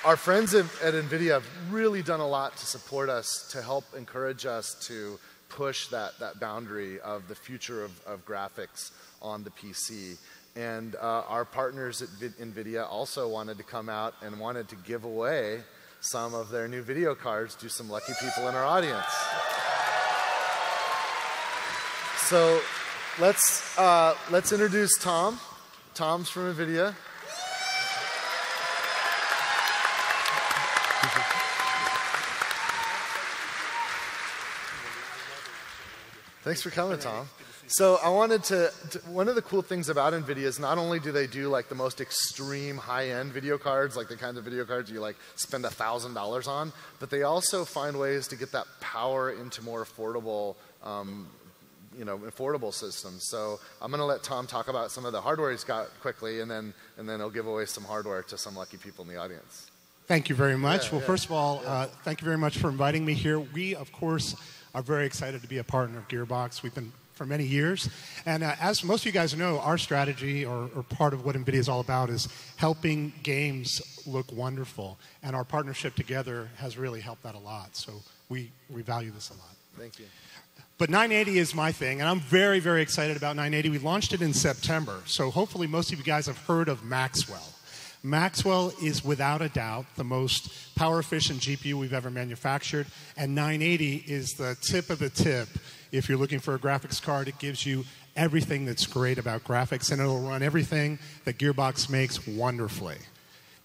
our friends at Nvidia have really done a lot to support us, to help encourage us to push that boundary of the future of graphics on the PC. And our partners at Nvidia also wanted to come out and wanted to give away some of their new video cards to some lucky people in our audience. So let's introduce Tom. Tom's from Nvidia. Thanks for coming, Tom. So I wanted to one of the cool things about Nvidia is not only do they do the most extreme high-end video cards, the kinds of video cards you spend $1,000 on, but they also find ways to get that power into more affordable affordable systems. So I'm going to let Tom talk about some of the hardware he's got quickly, and then he'll give away some hardware to some lucky people in the audience. Thank you very much. First of all, thank you very much for inviting me here. We, of course, are very excited to be a partner of Gearbox. We've been for many years. And as most of you guys know, our strategy or part of what NVIDIA is all about is helping games look wonderful. And our partnership together has really helped that a lot. So we value this a lot. Thank you. But 980 is my thing, and I'm very, very excited about 980. We launched it in September, so hopefully most of you guys have heard of Maxwell. Maxwell is without a doubt the most power-efficient GPU we've ever manufactured, and 980 is the tip of the tip. If you're looking for a graphics card, it gives you everything that's great about graphics, and it'll run everything that Gearbox makes wonderfully.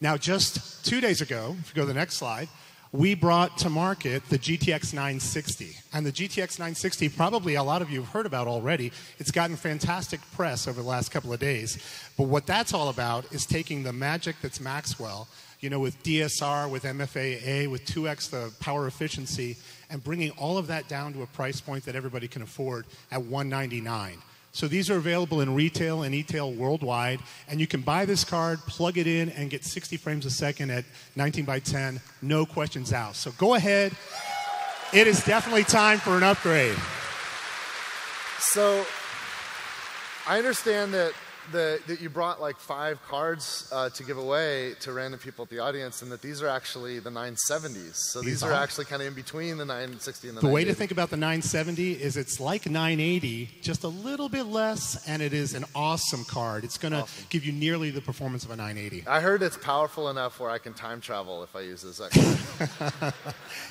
Now, just 2 days ago, if you go to the next slide, we brought to market the GTX 960. And the GTX 960, probably a lot of you have heard about already. It's gotten fantastic press over the last couple of days. But what that's all about is taking the magic that's Maxwell, with DSR, with MFAA, with 2x the power efficiency, and bringing all of that down to a price point that everybody can afford at $199. So these are available in retail and e-tail worldwide. And you can buy this card, plug it in, and get 60 frames a second at 19 by 10. No questions asked. So go ahead. It is definitely time for an upgrade. So I understand that you brought like 5 cards to give away to random people at the audience, and that these are actually the 970s. So these are actually kind of in between the 960 and the 980. The way to think about the 970 is it's like 980, just a little bit less, and it is an awesome card. It's going to give you nearly the performance of a 980. I heard it's powerful enough where I can time travel if I use this card.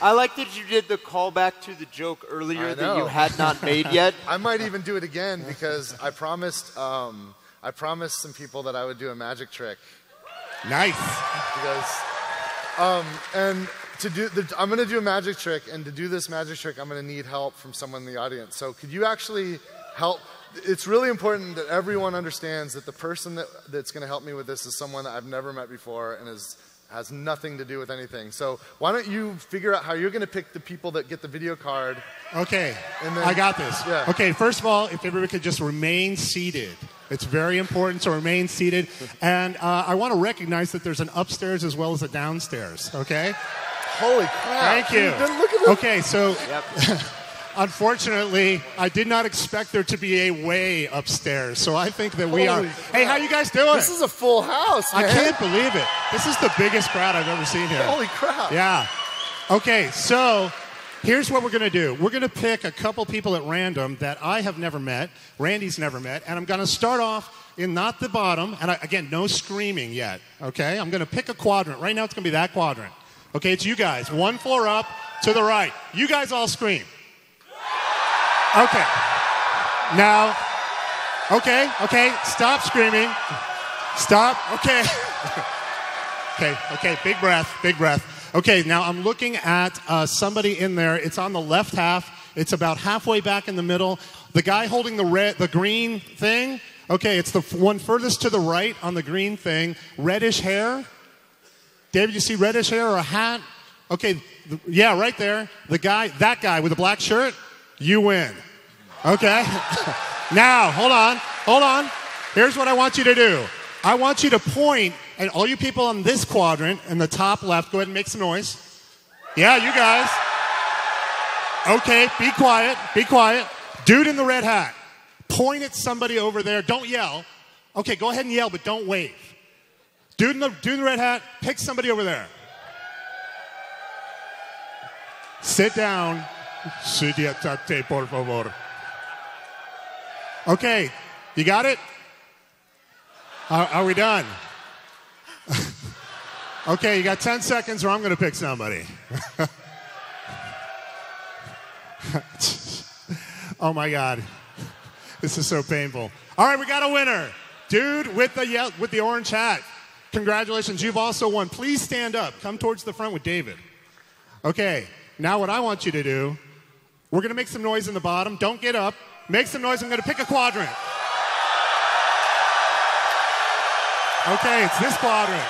I like that you did the callback to the joke earlier that you had not made yet. I might even do it again because I promised some people that I would do a magic trick. Nice. Because, and I'm going to do a magic trick, and to do this magic trick, I'm going to need help from someone in the audience. So could you actually help? It's really important that everyone understands that the person that's going to help me with this is someone that I've never met before and has nothing to do with anything. So why don't you figure out how you're going to pick the people that get the video card? Okay, and then, I got this. Yeah. Okay, first of all, if everybody could just remain seated. It's very important to remain seated. And I want to recognize that there's an upstairs as well as a downstairs, okay? Holy crap. Thank you. Look at this. Okay, so unfortunately, I did not expect there to be a way upstairs. So I think that we are. Hey, how you guys doing? This is a full house, man. I can't believe it. This is the biggest crowd I've ever seen here. Holy crap. Yeah. Okay, so here's what we're going to do. We're going to pick a couple people at random that I have never met, Randy's never met, and I'm going to start off in not the bottom, and again, no screaming yet, okay? I'm going to pick a quadrant. Right now it's going to be that quadrant. Okay, it's you guys. 1 floor up to the right. You guys all scream. Okay. Now, okay, stop screaming. Stop, okay. Okay, big breath. Okay, now I'm looking at somebody in there. It's on the left half. It's about halfway back in the middle. The guy holding the green thing. Okay, it's the one furthest to the right on the green thing. Reddish hair. David, you see reddish hair or a hat? Okay, yeah, right there. That guy with the black shirt, you win. Okay? Now, hold on. Here's what I want you to do. I want you to point, and all you people on this quadrant, in the top left, go ahead and make some noise. Yeah, you guys. Okay, be quiet. Dude in the red hat, point at somebody over there. Don't yell. Okay, go ahead and yell, but don't wave. Dude in the red hat, pick somebody over there. Sit down. Siéntate, por favor. Okay, you got it? Are we done? Okay, you got 10 seconds or I'm going to pick somebody. Oh my God. This is so painful. All right, we got a winner. Dude with the orange hat. Congratulations, you've also won. Please stand up. Come towards the front with David. Okay, now what I want you to do, we're going to make some noise in the bottom. Don't get up. Make some noise. I'm going to pick a quadrant. Okay, it's this quadrant.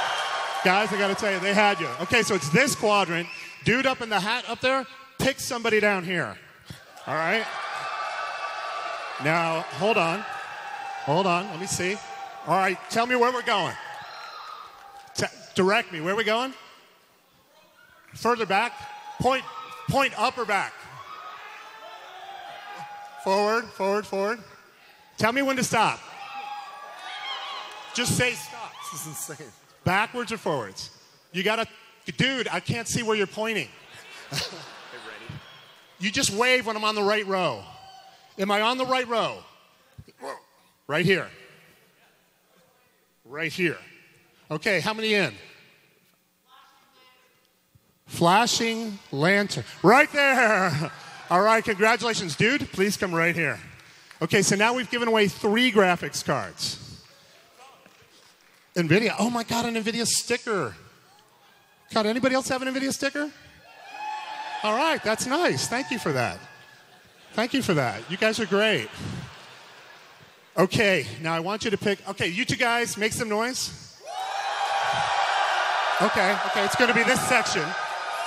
Guys, I got to tell you, they had you. Okay, so it's this quadrant. Dude up in the hat up there, pick somebody down here. All right? Now, hold on. Let me see. All right, tell me where we're going. Direct me. Where are we going? Further back? Point up or back? Forward. Tell me when to stop. Just say stop. This is insane. Backwards or forwards? Dude, I can't see where you're pointing. You just wave when I'm on the right row. Am I on the right row? Right here. Right here. Okay, how many in? Flashing lantern. Right there. All right, congratulations. Dude, please come right here. Okay, so now we've given away 3 graphics cards. Nvidia. Oh my God, an Nvidia sticker. God, anybody else have an Nvidia sticker? All right, that's nice. Thank you for that. You guys are great. Okay, now I want you to pick. Okay, you two guys, make some noise. Okay, it's going to be this section.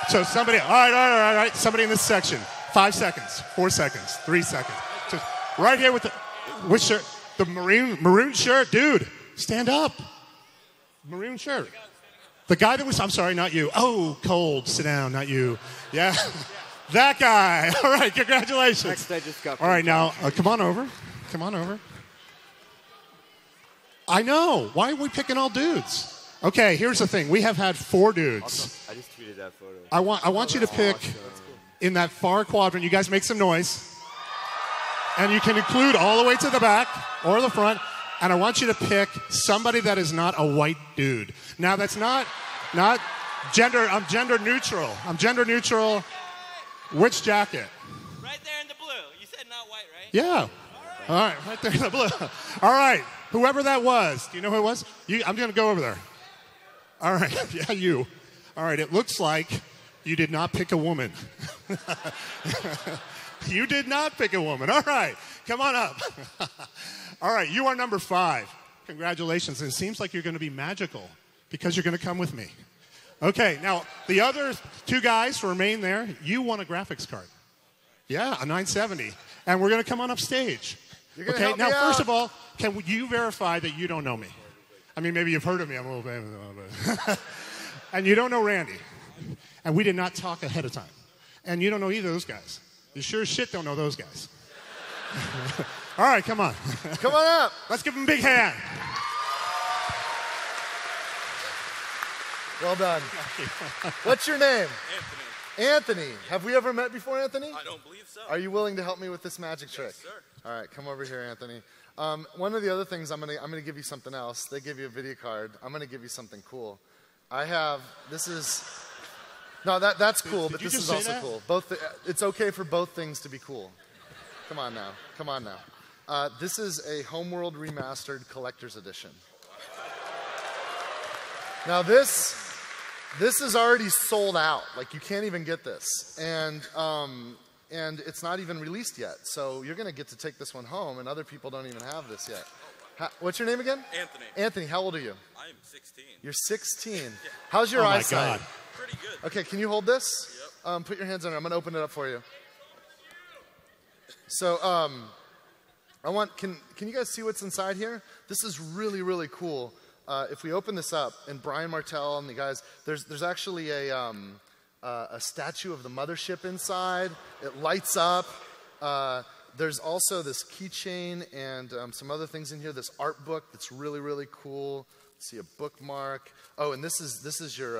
So somebody, all right. Somebody in this section. 5 seconds, 4 seconds, 3 seconds. Just right here with the. Which shirt? The maroon shirt, dude. Stand up. Maroon shirt. The guy that was, I'm sorry, not you. Oh, cold. Sit down, not you. Yeah. That guy. All right, congratulations. Next, I just got. All right, now, come on over. Come on over. I know. Why are we picking all dudes? Okay, here's the thing. We have had 4 dudes. Also, I just tweeted that photo. I want you to pick in that far quadrant. You guys make some noise. And you can include all the way to the back or the front. And I want you to pick somebody that is not a white dude. Now, that's not gender. I'm gender neutral. I'm gender neutral. Which jacket? Right there in the blue. You said not white, right? Yeah. All right, right there in the blue. All right, whoever that was. Do you know who it was? I'm going to go over there. All right, yeah, you. All right, it looks like you did not pick a woman. You did not pick a woman. All right, come on up. All right, you are number 5. Congratulations. And it seems like you're going to be magical because you're going to come with me. Okay, now the other 2 guys remain there. You won a graphics card. Yeah, a 970. And we're going to come on up stage. Okay, now first of all, can you verify that you don't know me? I mean, maybe you've heard of me. I'm a little famous. And you don't know Randy. And we did not talk ahead of time. And you don't know either of those guys. You sure as shit don't know those guys. All right, come on. Come on up. Let's give them a big hand. Well done. What's your name? Anthony. Have we ever met before, Anthony? I don't believe so. Are you willing to help me with this magic trick? Yes, sir. All right, come over here, Anthony. One of the other things, I'm gonna give you something else. They give you a video card. I'm gonna give you something cool. That's cool, but this is also cool. It's okay for both things to be cool. Come on now. This is a Homeworld Remastered Collector's Edition. Now this is already sold out. Like, you can't even get this. And it's not even released yet. So you're going to get to take this one home, and other people don't even have this yet. What's your name again? Anthony. Anthony, how old are you? I am 16. You're 16. How's your eyesight? God. Pretty good. Okay, can you hold this? Yep. Put your hands on it. I'm going to open it up for you. So, can you guys see what's inside here? This is really, really cool. If we open this up, and Brian Martell and the guys, there's actually a statue of the mothership inside. It lights up. There's also this keychain and some other things in here. This art book that's really, really cool. Let's see, a bookmark. Oh, and this is your,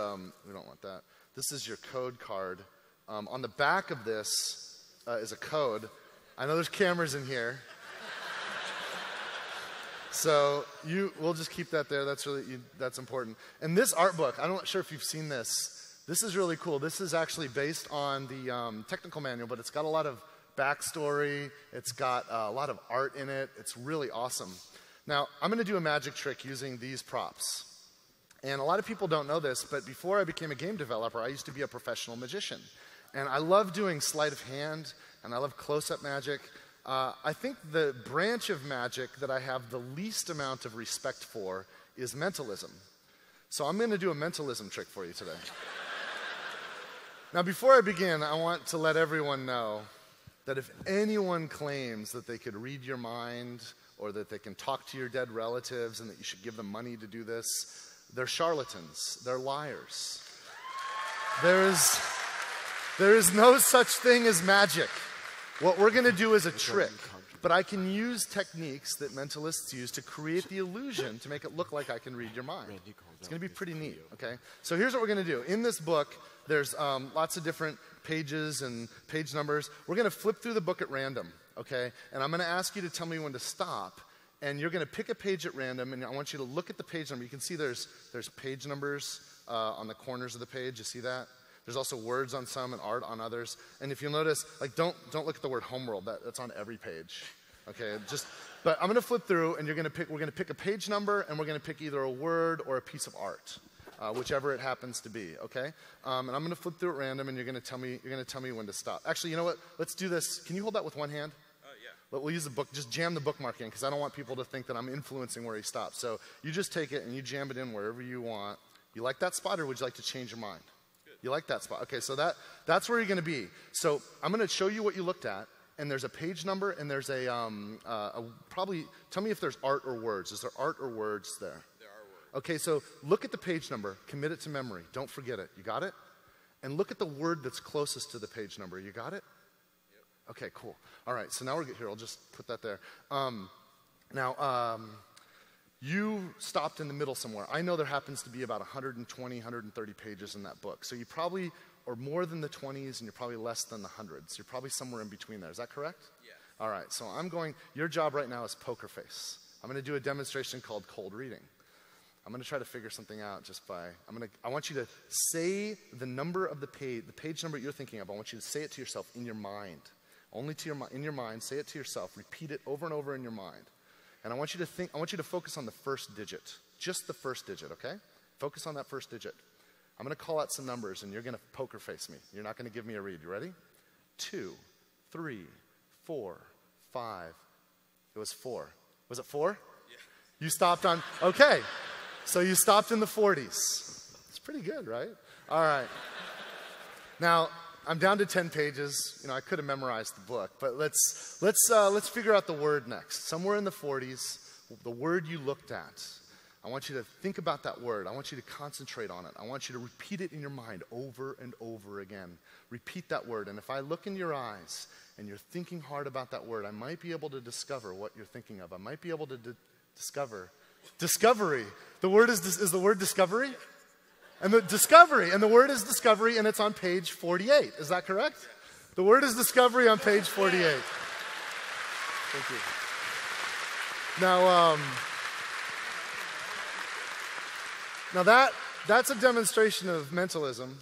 we don't want that. This is your code card. On the back of this is a code. I know there's cameras in here. So we'll just keep that there. That's important. And this art book, I'm not sure if you've seen this. This is really cool. This is actually based on the technical manual, but it's got a lot of backstory. It's got a lot of art in it. It's really awesome. Now, I'm going to do a magic trick using these props. And a lot of people don't know this, but before I became a game developer, I used to be a professional magician. And I love doing sleight of hand, and I love close-up magic. I think the branch of magic that I have the least amount of respect for is mentalism. So I'm going to do a mentalism trick for you today. Now, before I begin, I want to let everyone know that if anyone claims that they could read your mind or that they can talk to your dead relatives and that you should give them money to do this, they're charlatans. They're liars. There is no such thing as magic. What we're going to do is a trick, but I can use techniques that mentalists use to create the illusion to make it look like I can read your mind. It's going to be pretty neat, okay? So here's what we're going to do. In this book, there's lots of different pages and page numbers. We're going to flip through the book at random, okay? And I'm going to ask you to tell me when to stop, and you're going to pick a page at random, and I want you to look at the page number. You can see there's page numbers on the corners of the page. You see that? There's also words on some and art on others. And if you'll notice, like, don't look at the word Homeworld. That's on every page. Okay, but I'm going to flip through, and we're going to pick a page number, and we're going to pick either a word or a piece of art, whichever it happens to be. Okay, and I'm going to flip through at random, and you're going to tell me when to stop. Actually, you know what? Let's do this. Can you hold that with one hand? Yeah. But we'll use the book. Just jam the bookmark in, because I don't want people to think that I'm influencing where he stops. So you just take it and you jam it in wherever you want. You like that spot, or would you like to change your mind? You like that spot? Okay, so that's where you're going to be. So I'm going to show you what you looked at, and there's a page number, and there's probably, tell me if there's art or words. Is there art or words there? There are words. Okay, so look at the page number, commit it to memory. Don't forget it. You got it? And look at the word that's closest to the page number. You got it? Yep. Okay, cool. All right, so now we're here. I'll just put that there. You stopped in the middle somewhere. I know there happens to be about 120, 130 pages in that book. So you probably are more than the 20s, and you're probably less than the 100s. You're probably somewhere in between there. Is that correct? Yeah. All right, so your job right now is poker face. I'm going to do a demonstration called cold reading. I'm going to try to figure something out just by, I want you to say the number of the page number you're thinking of. I want you to say it to yourself in your mind. Only in your mind, say it to yourself. Repeat it over and over in your mind. And I want you to focus on the first digit, just the first digit, okay? Focus on that first digit. I'm going to call out some numbers, and you're going to poker face me. You're not going to give me a read. You ready? 2, 3, 4, 5. It was 4. Was it 4? Yeah. You stopped on, okay. So you stopped in the 40s. It's pretty good, right? All right. Now, I'm down to 10 pages. I could have memorized the book, but let's figure out the word next. Somewhere in the 40s, the word you looked at. I want you to think about that word. I want you to concentrate on it. I want you to repeat it in your mind over and over again. Repeat that word. And if I look in your eyes and you're thinking hard about that word, I might be able to discover what you're thinking of. I might be able to discover. Discovery. The word is the word discovery? And the discovery, and the word is discovery, and it's on page 48. Is that correct? The word is discovery on page 48. Thank you. Now that's a demonstration of mentalism.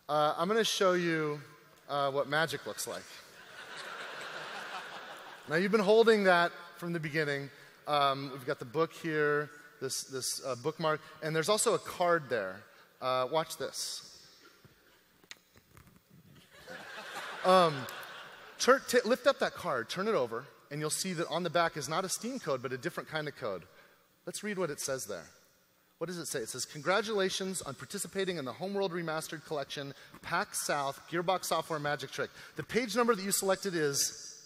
I'm going to show you what magic looks like. Now you've been holding that from the beginning. We've got the book here, this bookmark, and there's also a card there. Watch this. Lift up that card, turn it over, and you'll see that on the back is not a Steam code, but a different kind of code. Let's read what it says there. What does it say? It says, congratulations on participating in the Homeworld Remastered Collection, PAX South, Gearbox Software Magic Trick. The page number that you selected is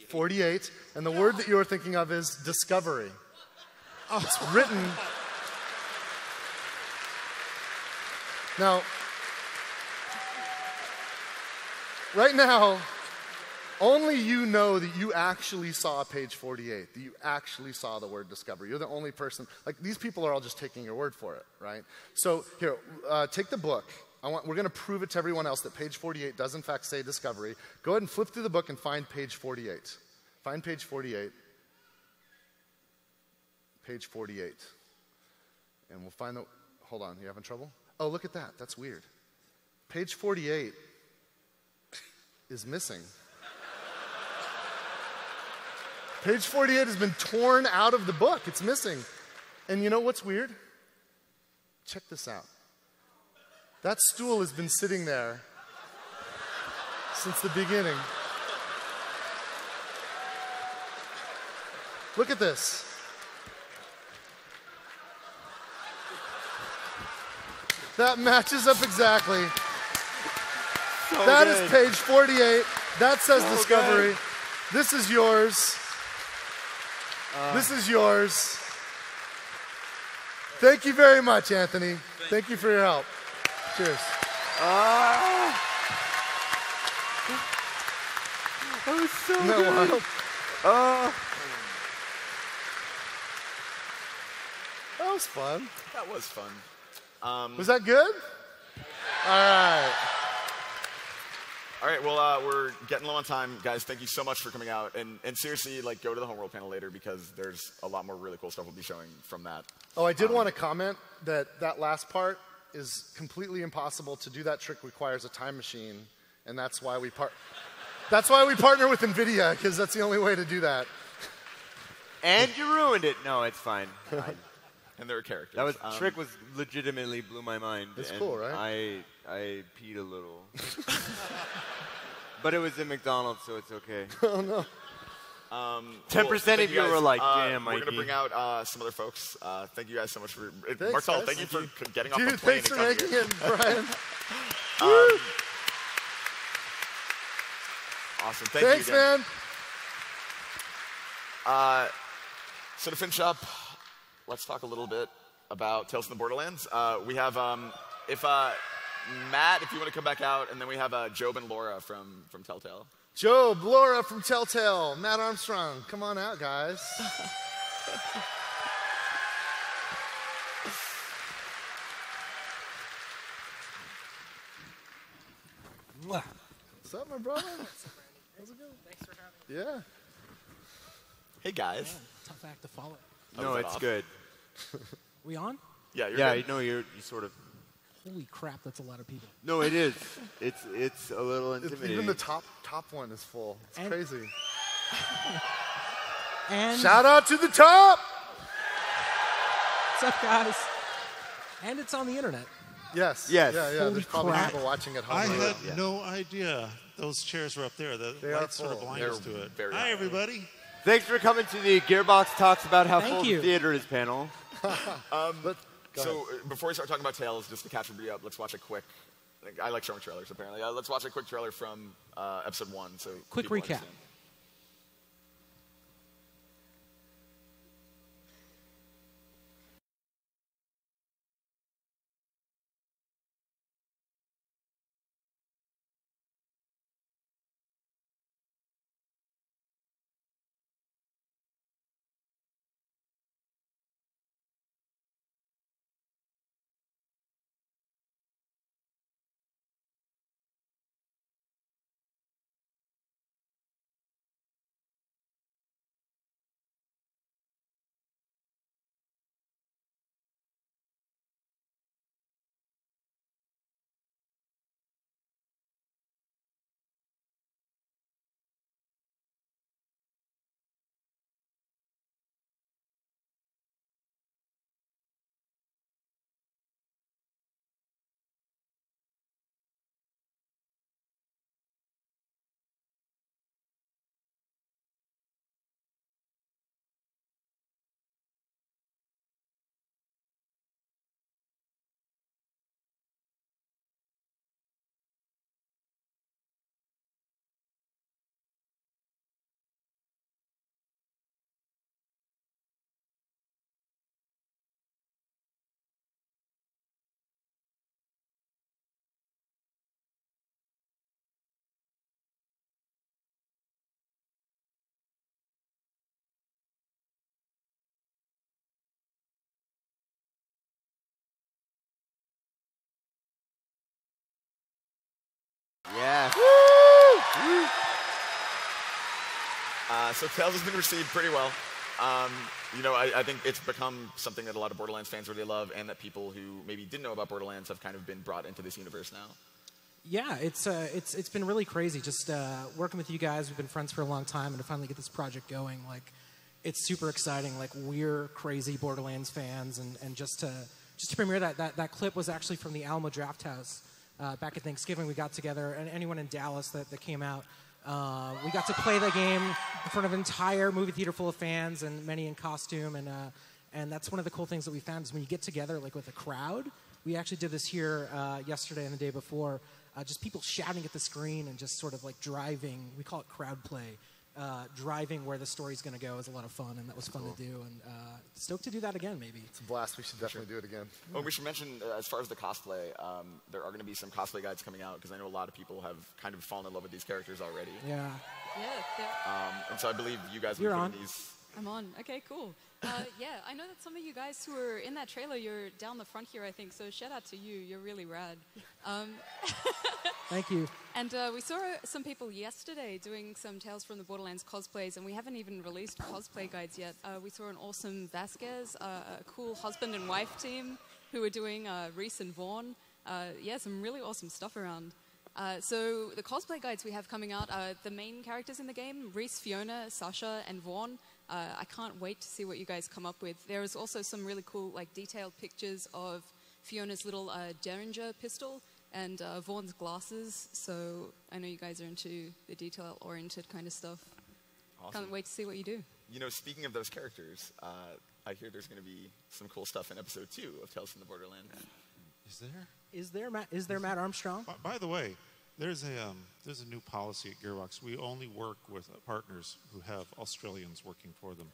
48, and the word that you are thinking of is discovery. Oh, it's written... Now, right now, only you know that you actually saw page 48, that you actually saw the word discovery. You're the only person. These people are all just taking your word for it, right? So here, take the book. We're going to prove it to everyone else that page 48 does in fact say discovery. Go ahead and flip through the book and find page 48. Find page 48. Page 48. And we'll find the... Hold on, you having trouble? Oh, look at that. That's weird. Page 48 is missing. Page 48 has been torn out of the book. It's missing. And you know what's weird? Check this out. That stool has been sitting there since the beginning. Look at this. That matches up exactly. So that good. Is page 48. That says so discovery. Good. This is yours. This is yours. Thank you very much, Anthony. Thank you for your help. Cheers. That was so Isn't good. That wild? That was fun. That was fun. Was that good? All right. All right, well, we're getting low on time. Guys, thank you so much for coming out. And seriously, go to the Homeworld panel later because there's a lot more really cool stuff we'll be showing from that. Oh, I did want to comment that last part is completely impossible. To do that trick requires a time machine, and that's why we partner with Nvidia, because that's the only way to do that. And you ruined it. No, it's fine. And there are characters. That trick was legitimately blew my mind. It's cool, right? I peed a little. But it was in McDonald's, so it's okay. Oh, no. 10% of you were like, damn, Mikey. We're going to bring out some other folks. Thank you guys so much for... Thanks, Marcel, guys. thank you for getting off Dude, the plane. thanks for making it, Brian. Awesome. Thank Thanks, you again. man. So to finish up, let's talk a little bit about Tales from the Borderlands. We have, Matt, if you want to come back out, and then we have Job and Laura from Telltale. Job, Laura from Telltale, Matt Armstrong. Come on out, guys. What's up, my brother? How's it going? Thanks for having me. Yeah. Hey, guys. Tough act to follow. No, it's good. We on? Yeah, you're yeah. good. No, you sort of. Holy crap, that's a lot of people. No, it is. It's a little intimidating. Even the top one is full. It's crazy. And shout out to the top. What's up, guys? And it's on the internet. Yes. Yes. Yeah. Holy There's probably crap. people watching at home. I right had now. no idea those chairs were up there. The They are lights sort of full. blind us to it. very Hi, high. everybody. Thanks for coming to the Gearbox Talks About How Thank Full you. the Theater is panel. Before we start talking about Tales, just to catch everybody up, let's watch a quick. I like showing trailers, apparently. Let's watch a quick trailer from episode 1. So Quick people recap. understand. Yeah. So Tales has been received pretty well. I think it's become something that a lot of Borderlands fans really love, and that people who maybe didn't know about Borderlands have kind of been brought into this universe now. Yeah, it's been really crazy. Just working with you guys, we've been friends for a long time, and to finally get this project going, like, it's super exciting. Like, we're crazy Borderlands fans, and just to premiere that clip was actually from the Alamo Draft House back at Thanksgiving. We got together, and anyone in Dallas that came out, we got to play the game in front of an entire movie theater full of fans, and many in costume, and that's one of the cool things that we found is when you get together like with a crowd. We actually did this here yesterday and the day before. Just people shouting at the screen and just sort of like driving. We call it crowd play. Driving where the story's going to go is a lot of fun, and that was fun to do. And stoked to do that again, maybe. It's a blast. We should definitely do it again. Oh, we should mention, as far as the cosplay, there are going to be some cosplay guides coming out, because I know a lot of people have kind of fallen in love with these characters already. Yeah. And so I believe you guys will You're be on. putting these. I'm on. Okay, cool. Yeah, I know that some of you guys who were in that trailer, you're down the front here, I think, so shout out to you. You're really rad. Thank you. And we saw some people yesterday doing some Tales from the Borderlands cosplays, and we haven't even released cosplay guides yet. We saw an awesome Vasquez, a cool husband and wife team who were doing Reese and Vaughn. Yeah, some really awesome stuff around. So the cosplay guides we have coming out are the main characters in the game, Reese, Fiona, Sasha, and Vaughn. I can't wait to see what you guys come up with. There is also some really cool, like, detailed pictures of Fiona's little Derringer pistol and Vaughn's glasses. So I know you guys are into the detail-oriented kind of stuff. Awesome. Can't wait to see what you do. You know, speaking of those characters, I hear there's going to be some cool stuff in episode 2 of Tales from the Borderlands. Is there? Is there Matt Armstrong? By the way, There's a new policy at Gearbox. We only work with partners who have Australians working for them.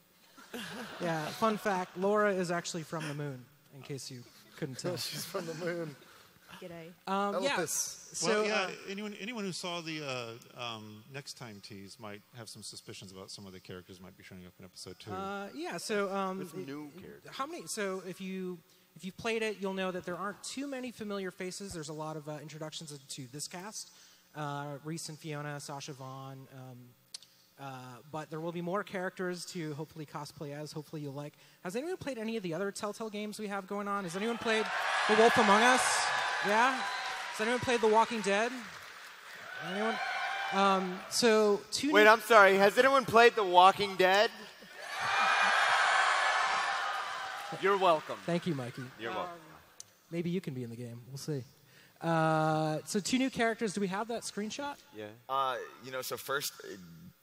Yeah, fun fact, Laura is actually from the moon, in case you couldn't tell. She's from the moon. G'day. Yeah. So, anyone who saw the next time tease might have some suspicions about some of the characters might be showing up in episode 2. Yeah, so With new characters. how many? So if you've played it, you'll know that there aren't too many familiar faces. There's a lot of introductions to this cast: Reese and Fiona, Sasha Vaughn. But there will be more characters to hopefully cosplay as. Hopefully you'll like. Has anyone played any of the other Telltale games we have going on? Has anyone played The Wolf Among Us? Yeah? Has anyone played The Walking Dead? Anyone? Wait, I'm sorry. Has anyone played The Walking Dead? You're welcome. Thank you, Mikey. You're welcome. Maybe you can be in the game. We'll see. So 2 new characters. Do we have that screenshot? Yeah. So first,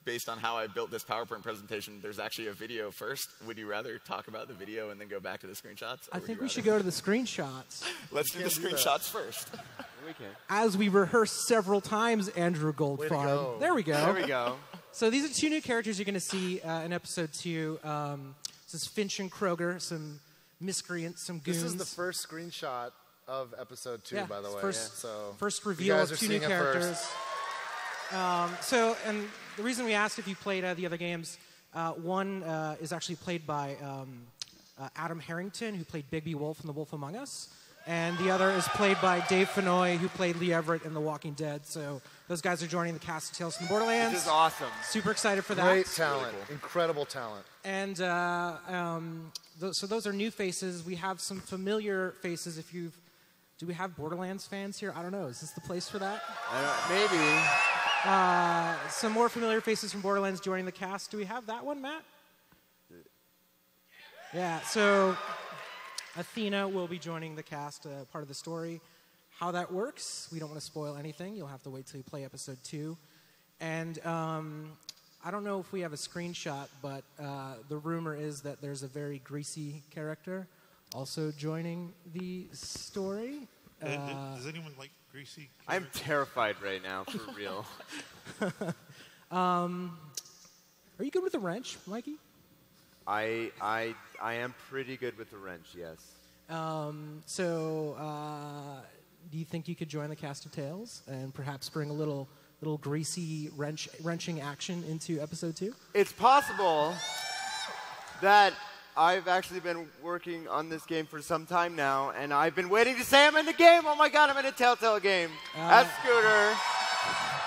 based on how I built this PowerPoint presentation, there's actually a video first. Would you rather talk about the video and then go back to the screenshots? I think we should go to the screenshots. Let's do the screenshots first. We can. As we rehearsed several times, Andrew Goldfarb. There we go. There we go. So these are 2 new characters you're going to see in episode 2. This is Finch and Kroger, some miscreants, some goons. This is the first screenshot of episode 2, by the way. First reveal of 2 new characters. And the reason we asked if you played the other games, one is actually played by Adam Harrington, who played Bigby Wolf in The Wolf Among Us. And the other is played by Dave Fennoy, who played Lee Everett in The Walking Dead. So those guys are joining the cast of Tales from the Borderlands. This is awesome. Super excited for that. Great talent. Really cool. Incredible talent. And so those are new faces. We have some familiar faces. Do we have Borderlands fans here? I don't know. Is this the place for that? Maybe. Some more familiar faces from Borderlands joining the cast. Do we have that one, Matt? Yeah, so Athena will be joining the cast, part of the story. How that works, we don't want to spoil anything. You'll have to wait till you play episode 2. And I don't know if we have a screenshot, but the rumor is that there's a very greasy character also joining the story. Does anyone like greasy characters? I'm terrified right now, for real. Are you good with the wrench, Mikey? I am pretty good with the wrench, yes. Do you think you could join the cast of Tales and perhaps bring a little greasy wrenching action into episode 2? It's possible that I've actually been working on this game for some time now, and I've been waiting to say I'm in the game. Oh my god, I'm in a Telltale game. As Scooter.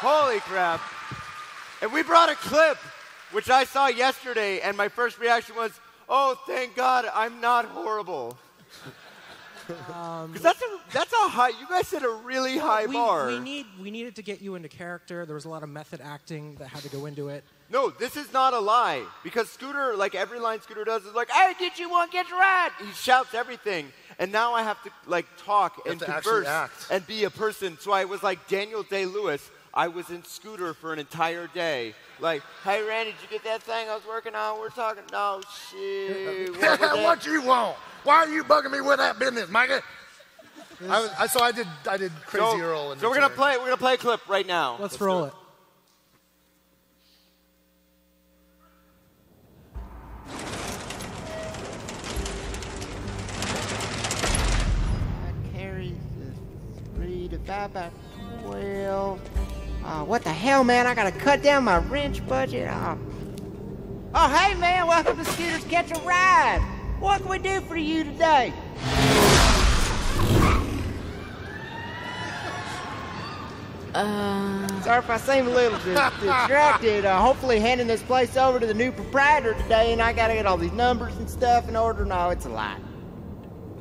Holy crap. And we brought a clip, which I saw yesterday, and my first reaction was, oh, thank God, I'm not horrible. Because that's a high, you guys set a really high bar. We needed to get you into character. There was a lot of method acting that had to go into it. No, this is not a lie. Because Scooter, like every line Scooter does is like, hey, get you one, get you right. He shouts everything. And now I have to like talk and converse and be a person. So I was like Daniel Day-Lewis. I was in Scooter for an entire day. Like, hey, Randy, did you get that thing I was working on? We're talking, no, shit. What you want? Why are you bugging me with that business, Mikey? I did Crazy Earl. So we're gonna play a clip right now. Let's roll it. Carries 3 to 5 by 12. What the hell, man? I gotta cut down my wrench budget. Oh, hey, man, welcome to Scooter's Catch a Ride. What can we do for you today? Sorry if I seem a little distracted. Hopefully handing this place over to the new proprietor today, and I gotta get all these numbers and stuff in order. No, it's a lie.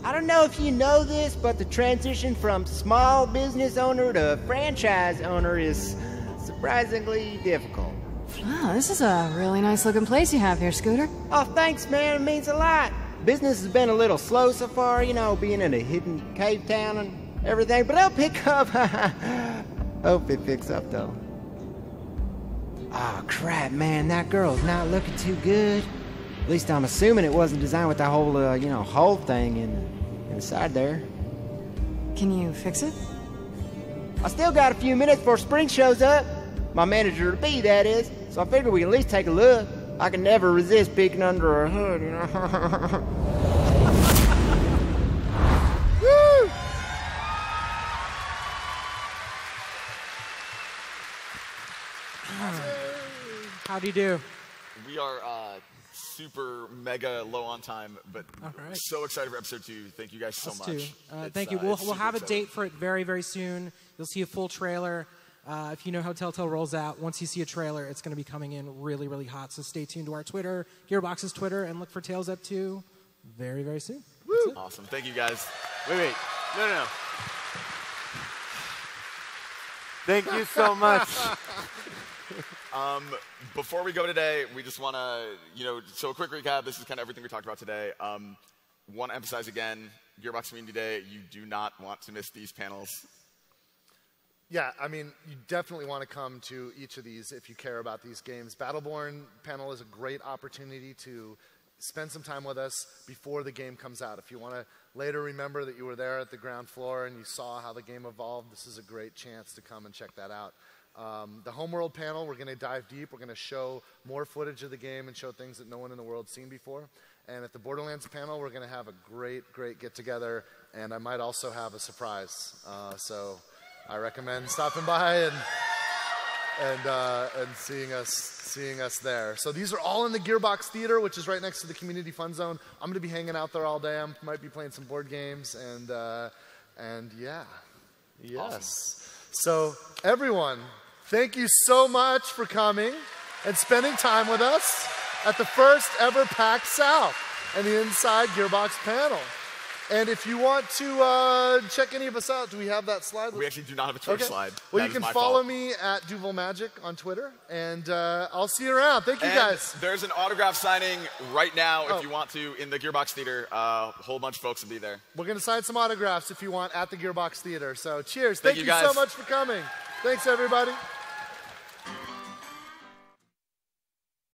I don't know if you know this, but the transition from small business owner to franchise owner is surprisingly difficult. Wow, this is a really nice looking place you have here, Scooter. Oh, thanks, man. It means a lot. Business has been a little slow so far, you know, being in a hidden cave town and everything, but it'll pick up. Hope it picks up, though. Oh, crap, man. That girl's not looking too good. At least I'm assuming it wasn't designed with the whole, hole thing inside there. Can you fix it? I still got a few minutes before spring shows up. My manager-to-be, that is. So I figure we can at least take a look. I can never resist peeking under her hood, you know. Woo! How do you do? We are super mega low on time, but right. so excited for episode 2. Thank you guys so Us much. too. Thank you. We'll have a exciting. date for it very, very soon. You'll see a full trailer. If you know how Telltale rolls out, once you see a trailer, it's going to be coming in really, really hot. So stay tuned to our Twitter, Gearbox's Twitter, and look for Tales Up 2 very, very soon. Woo! Awesome. Thank you, guys. Wait. No. Thank you so much. Before we go today, we just want to, so a quick recap. This is kind of everything we talked about today. Want to emphasize again, Gearbox Community Day, you do not want to miss these panels. Yeah, I mean, you definitely want to come to each of these if you care about these games. Battleborn panel is a great opportunity to spend some time with us before the game comes out. If you want to later remember that you were there at the ground floor and you saw how the game evolved, this is a great chance to come and check that out. The Homeworld panel, we're going to dive deep. We're going to show more footage of the game and show things that no one in the world's seen before. And at the Borderlands panel, we're going to have a great, great get-together, and I might also have a surprise. So I recommend stopping by and seeing us there. So these are all in the Gearbox Theater, which is right next to the Community Fun Zone. I'm going to be hanging out there all day. I might be playing some board games, and yeah, yes. Awesome. So everyone, thank you so much for coming and spending time with us at the first ever PAX South and the Inside Gearbox panel. And if you want to check any of us out, do we have that slide? We actually do not have a Twitter slide. Well, that you can follow me at Duval Magic on Twitter, and I'll see you around. Thank you, guys. There's an autograph signing right now if you want to in the Gearbox Theater. A whole bunch of folks will be there. We're going to sign some autographs if you want at the Gearbox Theater. So cheers. Thank you guys so much for coming. Thanks, everybody.